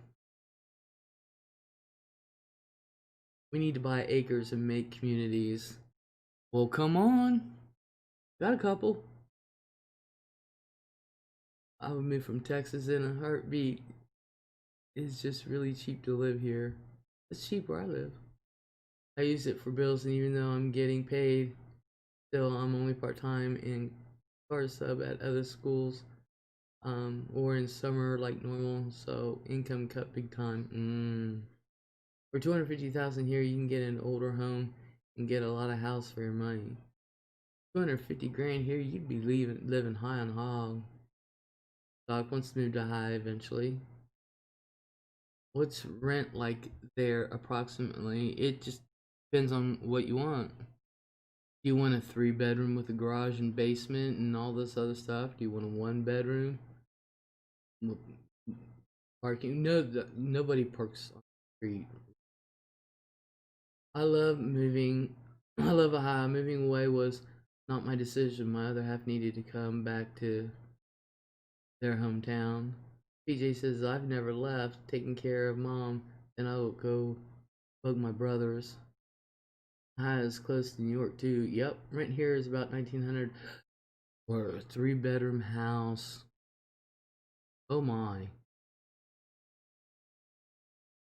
We need to buy acres and make communities. Well, come on. Got a couple. I would move from Texas in a heartbeat. It's just really cheap to live here. It's cheap where I live. I use it for bills, and even though I'm getting paid, still I'm only part-time in car sub at other schools, or in summer like normal, so income cut big time. For 250,000 here, you can get an older home and get a lot of house for your money. 250 grand here, you'd be living high on hog. Doc wants to move to High eventually. What's rent like there approximately? It just depends on what you want. Do you want a 3-bedroom with a garage and basement and all this other stuff? Do you want a 1-bedroom? Parking? No, nobody parks on the street. I love moving I love how moving away was not my decision. My other half needed to come back to their hometown. PJ says, I've never left, taking care of mom, and I'll go bug my brothers. High is close to New York too. Yep, rent here is about 1900 for a 3-bedroom house. Oh my.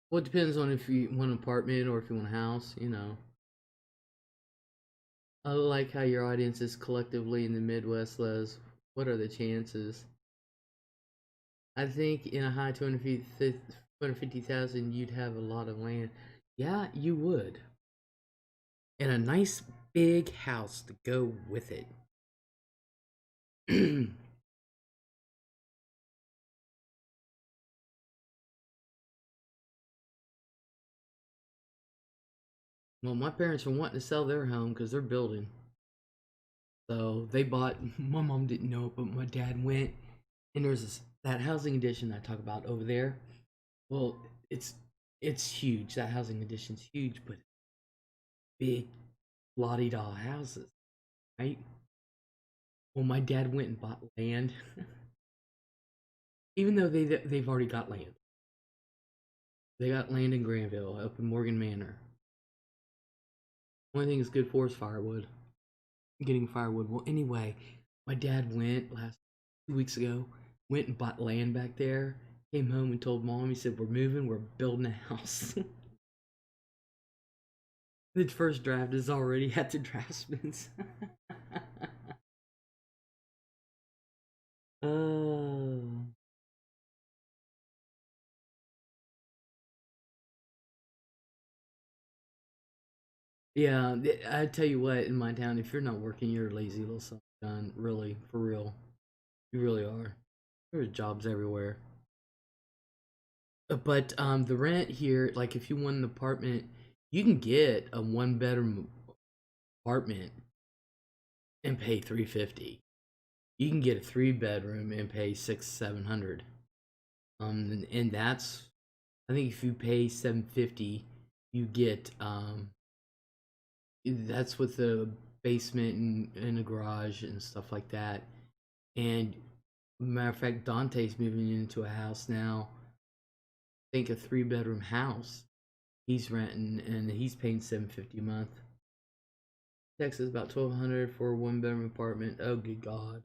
Well, it depends on if you want an apartment or if you want a house, you know. I like how your audience is collectively in the Midwest, Les. What are the chances? I think in a high 250,000, you'd have a lot of land. Yeah, you would. And a nice big house to go with it. Well, my parents were wanting to sell their home because they're building. So they bought, my mom didn't know it, but my dad went. And there's that housing addition I talk about over there. Well, it's huge. That housing addition's huge, but big, la-di-da houses, right? Well, my dad went and bought land, even though they've already got land. They got land in Granville, up in Morgan Manor. Only thing it's good for is firewood. Getting firewood. Well, anyway, my dad went last 2 weeks ago, went and bought land back there. Came home and told mom. He said, "We're moving. We're building a house." The first draft is already at the draftsman's. Oh. Yeah, I tell you what, in my town, if you're not working, you're a lazy little son of a gun. Really, for real. You really are. There's jobs everywhere. But the rent here, like if you want an apartment, you can get a 1-bedroom apartment and pay $350. You can get a 3-bedroom and pay 600-700. And that's, I think if you pay $750, you get that's with the basement and a garage and stuff like that. And matter of fact, Dante's moving into a house now. I think a 3-bedroom house. He's renting and he's paying $750 a month. Texas about $1,200 for a 1-bedroom apartment. Oh, good God.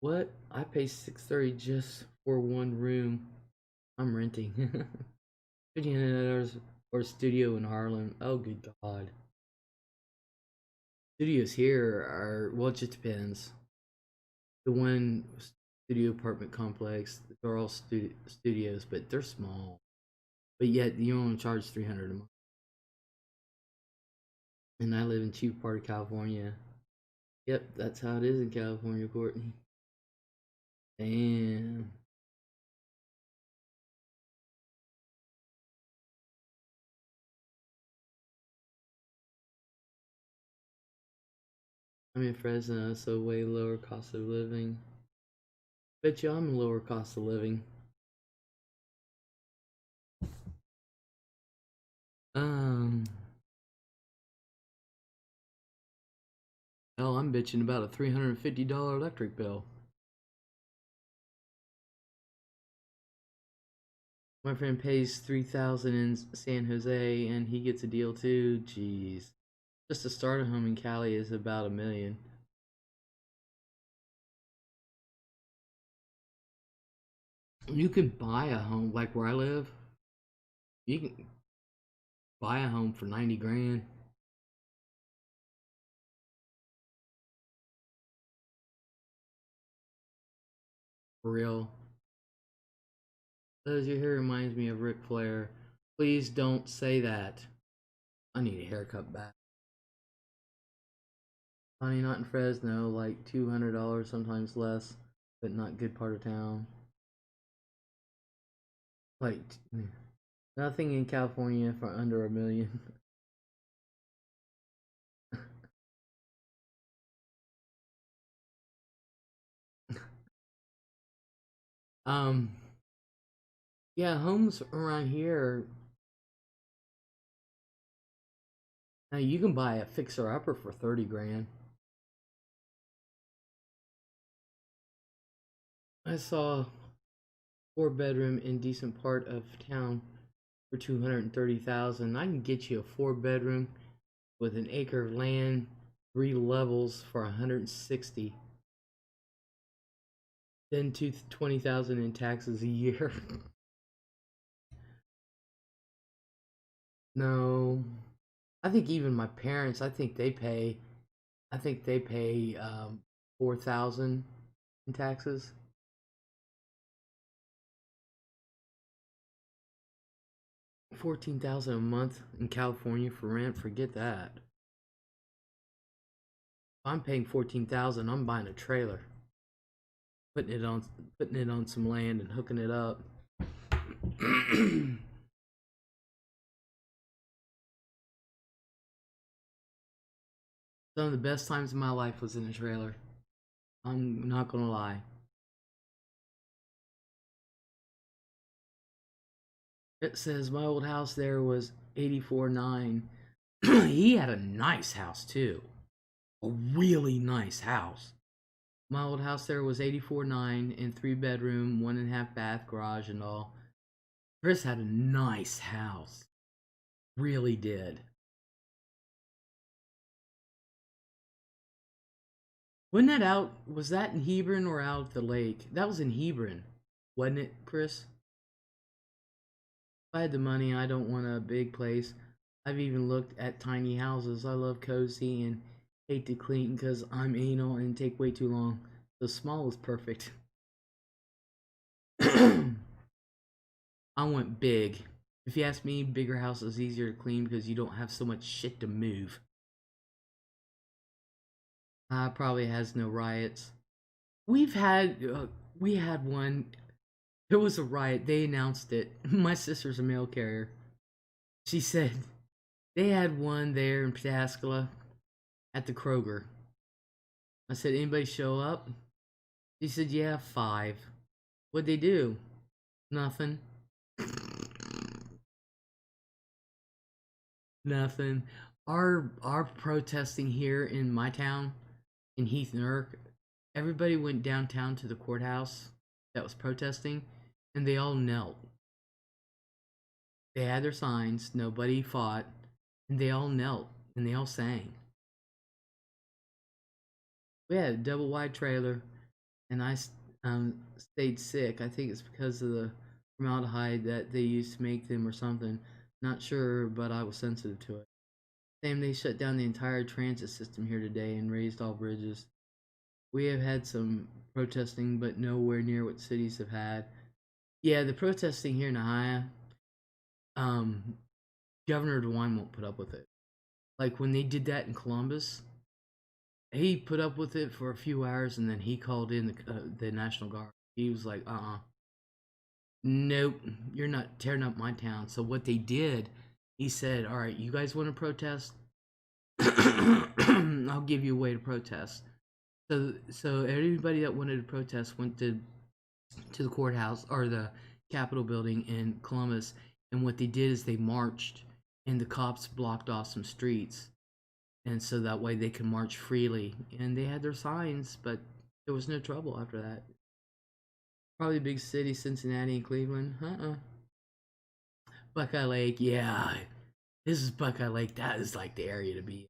What? I pay $630 just for one room. I'm renting. $1,500 for a studio in Harlem. Oh, good God. Studios here are, well, it just depends. The one studio apartment complex, they're all studios, but they're small. But yet you only charge $300 a month. And I live in cheap part of California. Yep, that's how it is in California, Courtney. Damn. I'm in Fresno, so way lower cost of living. Bet you I'm lower cost of living. Um. Oh, I'm bitching about a $350 electric bill. My friend pays $3,000 in San Jose, and he gets a deal too. Jeez, just to start a home in Cali is about $1 million. You can buy a home like where I live. You can buy a home for 90 grand. For real. Those your hair reminds me of Ric Flair. Please don't say that. I need a haircut back. Honey, not in Fresno, like $200, sometimes less, but not good part of town. Like nothing in California for under $1 million. um, Yeah, homes around here. Now you can buy a fixer upper for 30 grand. I saw 4 bedroom in decent part of town for 230,000. I can get you a 4 bedroom with an acre of land, 3 levels for 160. Then 20,000 in taxes a year. No, I think even my parents. I think they pay 4,000 in taxes. 14,000 a month in California for rent. Forget that. If I'm paying 14,000, I'm buying a trailer, putting it on some land and hooking it up. Some of the best times of my life was in a trailer. I'm not gonna lie. It says my old house there was 84.9. He had a nice house too. A really nice house. My old house there was 84.9 and 3 bedroom, 1.5 bath, garage and all. Chris had a nice house. Really did. Wasn't that out? Was that in Hebron or out at the lake? That was in Hebron, wasn't it, Chris? If I had the money, I don't want a big place. I've even looked at tiny houses. I love cozy and hate to clean because I'm anal and take way too long. The small is perfect. I want big. If you ask me, bigger house is easier to clean because you don't have so much shit to move. Probably has no riots. We had one. There was a riot. They announced it. My sister's a mail carrier. She said they had one there in Pataskala at the Kroger. I said, anybody show up? She said, yeah, 5. What'd they do? Nothing. Nothing. Our protesting here in my town, in Heath Nurk, everybody went downtown to the courthouse that was protesting, and they all knelt. They had their signs, nobody fought, and they all knelt, and they all sang. We had a double wide trailer, and I stayed sick. I think it's because of the formaldehyde that they used to make them or something. Not sure, but I was sensitive to it. Same, they shut down the entire transit system here today and raised all bridges. We have had some protesting, but nowhere near what cities have had. Yeah, the protesting here in Ohio, Governor DeWine won't put up with it. Like when they did that in Columbus, he put up with it for a few hours and then he called in the National Guard. He was like, nope, you're not tearing up my town. So what they did, he said, all right, you guys want to protest? I'll give you a way to protest. So everybody that wanted to protest went to the courthouse or the Capitol building in Columbus, and what they did is they marched, and the cops blocked off some streets, and so that way they could march freely. And they had their signs, but there was no trouble after that. Probably big city, Cincinnati and Cleveland. Buckeye Lake, yeah. This is Buckeye Lake. That is like the area to be.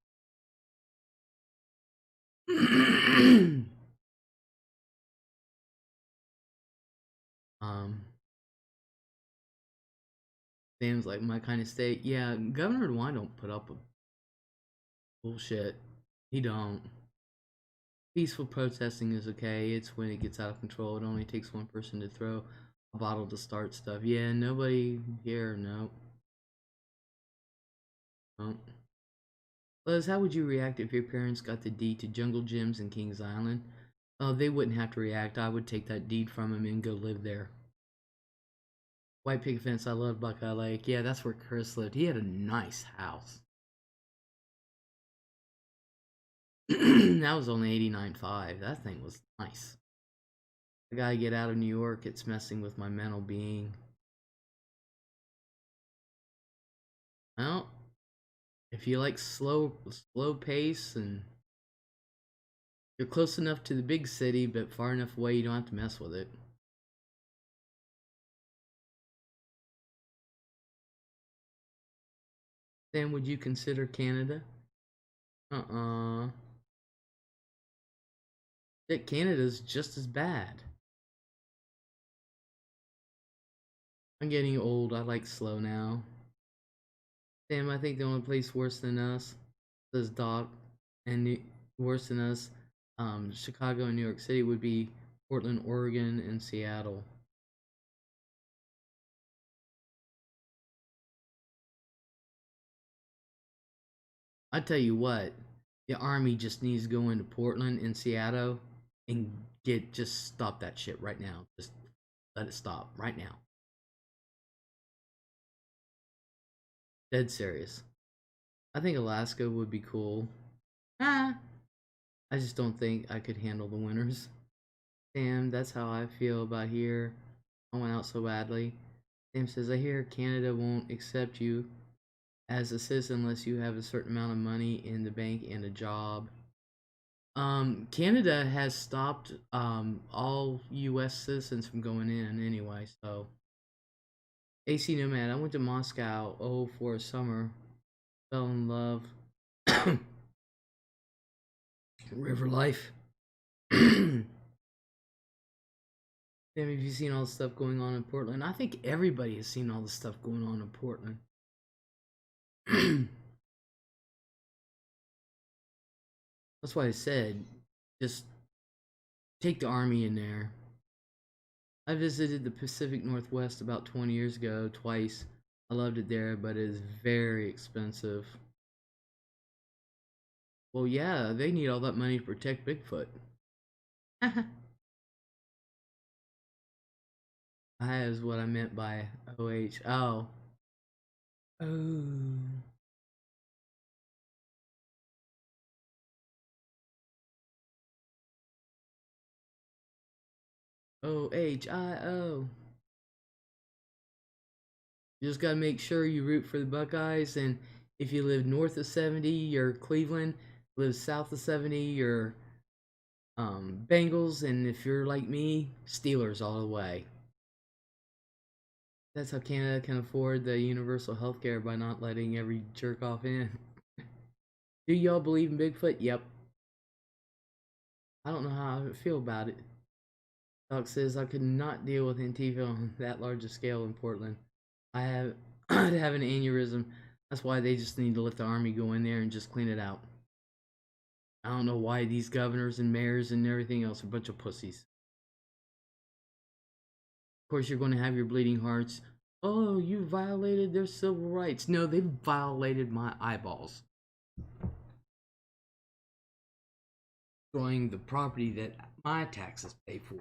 Seems like my kind of state. Yeah, Governor DeWine don't put up with bullshit. He don't. Peaceful protesting is okay. It's when it gets out of control. It only takes one person to throw a bottle to start stuff. Yeah, nobody here. No. No. Liz, how would you react if your parents got the deed to Jungle Gyms in Kings Island? They wouldn't have to react. I would take that deed from them and go live there. White Picket Fence, I love Buckeye Lake. Yeah, that's where Chris lived. He had a nice house. That was only 89.5. That thing was nice. I gotta get out of New York. It's messing with my mental being. Well, if you like slow pace and you're close enough to the big city but far enough away you don't have to mess with it. Then would you consider Canada? That Canada's just as bad. I'm getting old. I like slow now. Sam, I think the only place worse than us, says Doc, and worse than us, Chicago and New York City would be Portland, Oregon, and Seattle. I tell you what, the army just needs to go into Portland and Seattle and just stop that shit right now. Just let it stop right now. Dead serious. I think Alaska would be cool. I just don't think I could handle the winters. Sam, that's how I feel about here. I went out so badly. Sam says, I hear Canada won't accept you as a citizen unless you have a certain amount of money in the bank and a job. Canada has stopped all US citizens from going in anyway, so. AC Nomad, I went to Moscow, for a summer. Fell in love. River life. Damn, have you seen all the stuff going on in Portland? I think everybody has seen all the stuff going on in Portland. That's why I said, just take the army in there. I visited the Pacific Northwest about 20 years ago, twice. I loved it there, but it is very expensive. Well, yeah, they need all that money to protect Bigfoot. That is what I meant by OH. Oh. Oh. OHIO. You just gotta make sure you root for the Buckeyes, and if you live north of 70, you're Cleveland. Live south of 70, you're Bengals, and if you're like me, Steelers all the way. That's how Canada can afford the universal healthcare by not letting every jerk off in. Do y'all believe in Bigfoot? Yep. I don't know how I feel about it. Doc says I could not deal with Antifa on that large a scale in Portland. I'd have an aneurysm. That's why they just need to let the army go in there and just clean it out. I don't know why these governors and mayors and everything else are a bunch of pussies. Of course, you're going to have your bleeding hearts. Oh, you violated their civil rights. No, they violated my eyeballs. Destroying the property that my taxes pay for.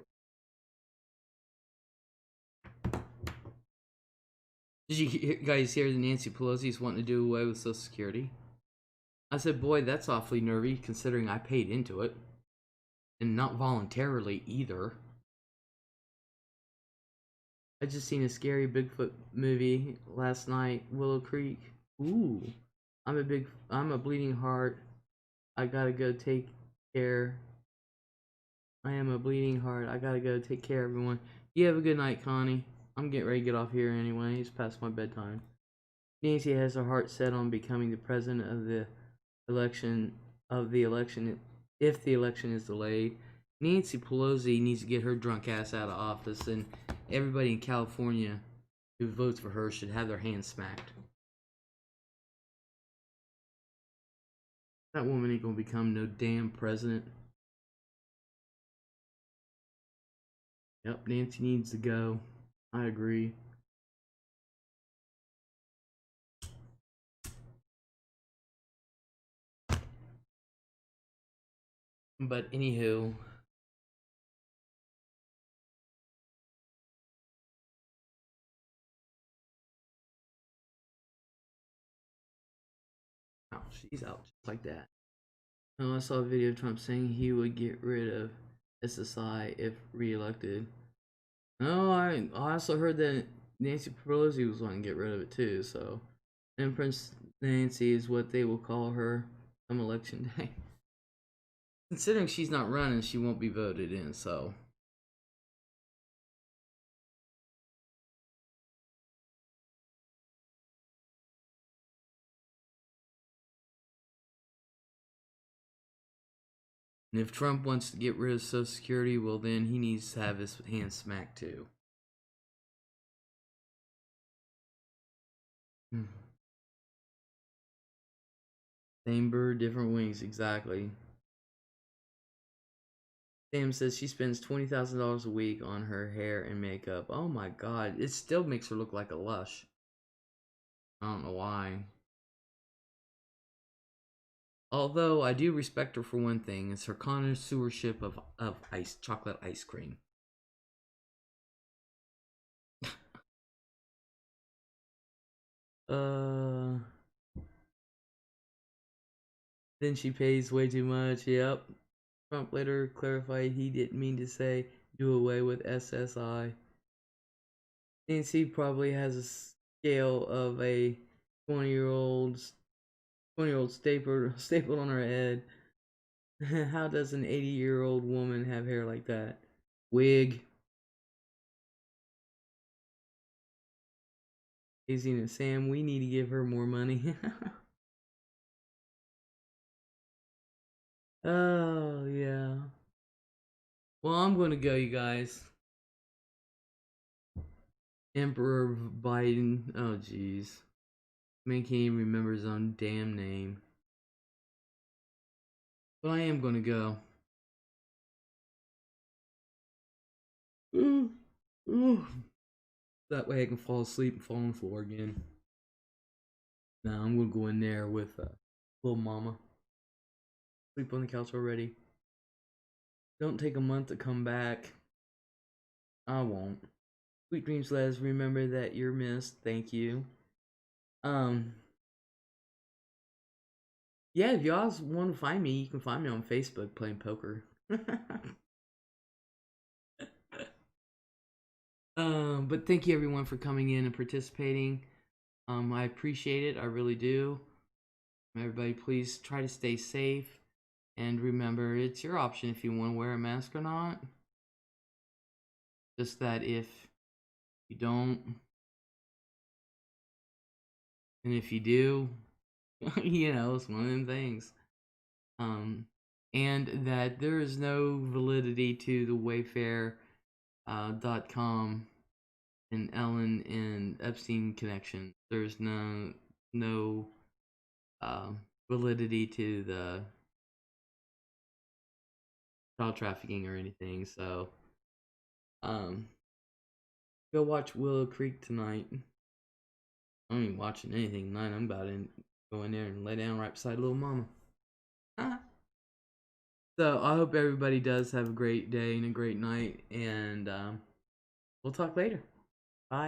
Did you guys hear that Nancy Pelosi's wanting to do away with Social Security? I said, boy, that's awfully nervy considering I paid into it. And not voluntarily either. I just seen a scary Bigfoot movie last night, Willow Creek. Ooh. I'm a bleeding heart. I gotta go take care. I am a bleeding heart. I gotta go take care of everyone. You have a good night, Connie. I'm getting ready to get off here anyway. It's past my bedtime. Nancy has her heart set on becoming the president of the election if the election is delayed. Nancy Pelosi needs to get her drunk ass out of office, and everybody in California who votes for her should have their hands smacked. That woman ain't gonna become no damn president. Yep, Nancy needs to go. I agree. But anywho, oh, she's out just like that. Oh, I saw a video of Trump saying he would get rid of SSI if reelected. Oh, I also heard that Nancy Pelosi was wanting to get rid of it too, so Empress Nancy is what they will call her come election day. Considering she's not running, she won't be voted in, so. And if Trump wants to get rid of Social Security, well, then he needs to have his hands smacked too. Same bird, different wings, exactly. Sam says she spends $20,000 a week on her hair and makeup. Oh my god, it still makes her look like a lush. I don't know why. Although I do respect her for one thing, it's her connoisseurship of chocolate ice cream. Then she pays way too much. Yep. Trump later clarified he didn't mean to say do away with SSI. Nancy probably has a scale of a 20-year-old stapled on her head. How does an 80-year-old woman have hair like that? Wig. Daisy and Sam, we need to give her more money. Oh, yeah. Well, I'm going to go, you guys. Emperor Biden. Oh, jeez. Man can't even remember his own damn name. But I am going to go. That way I can fall asleep and fall on the floor again. Now I'm going to go in there with little mama. Sleep on the couch already. Don't take a month to come back. I won't. Sweet dreams, Les. Remember that you're missed. Thank you. Yeah, if y'all want to find me, you can find me on Facebook playing poker. But thank you everyone for coming in and participating. I appreciate it. I really do. Everybody, please try to stay safe. And remember, it's your option if you want to wear a mask or not. Just that if you don't, and if you do, you know, it's one of them things. And that there is no validity to the Wayfair.com and Ellen and Epstein connection. There's no validity to the child trafficking or anything. So, go watch Willow Creek tonight. I ain't watching anything tonight. I'm about to go in there and lay down right beside little mama. So I hope everybody does have a great day and a great night, and we'll talk later.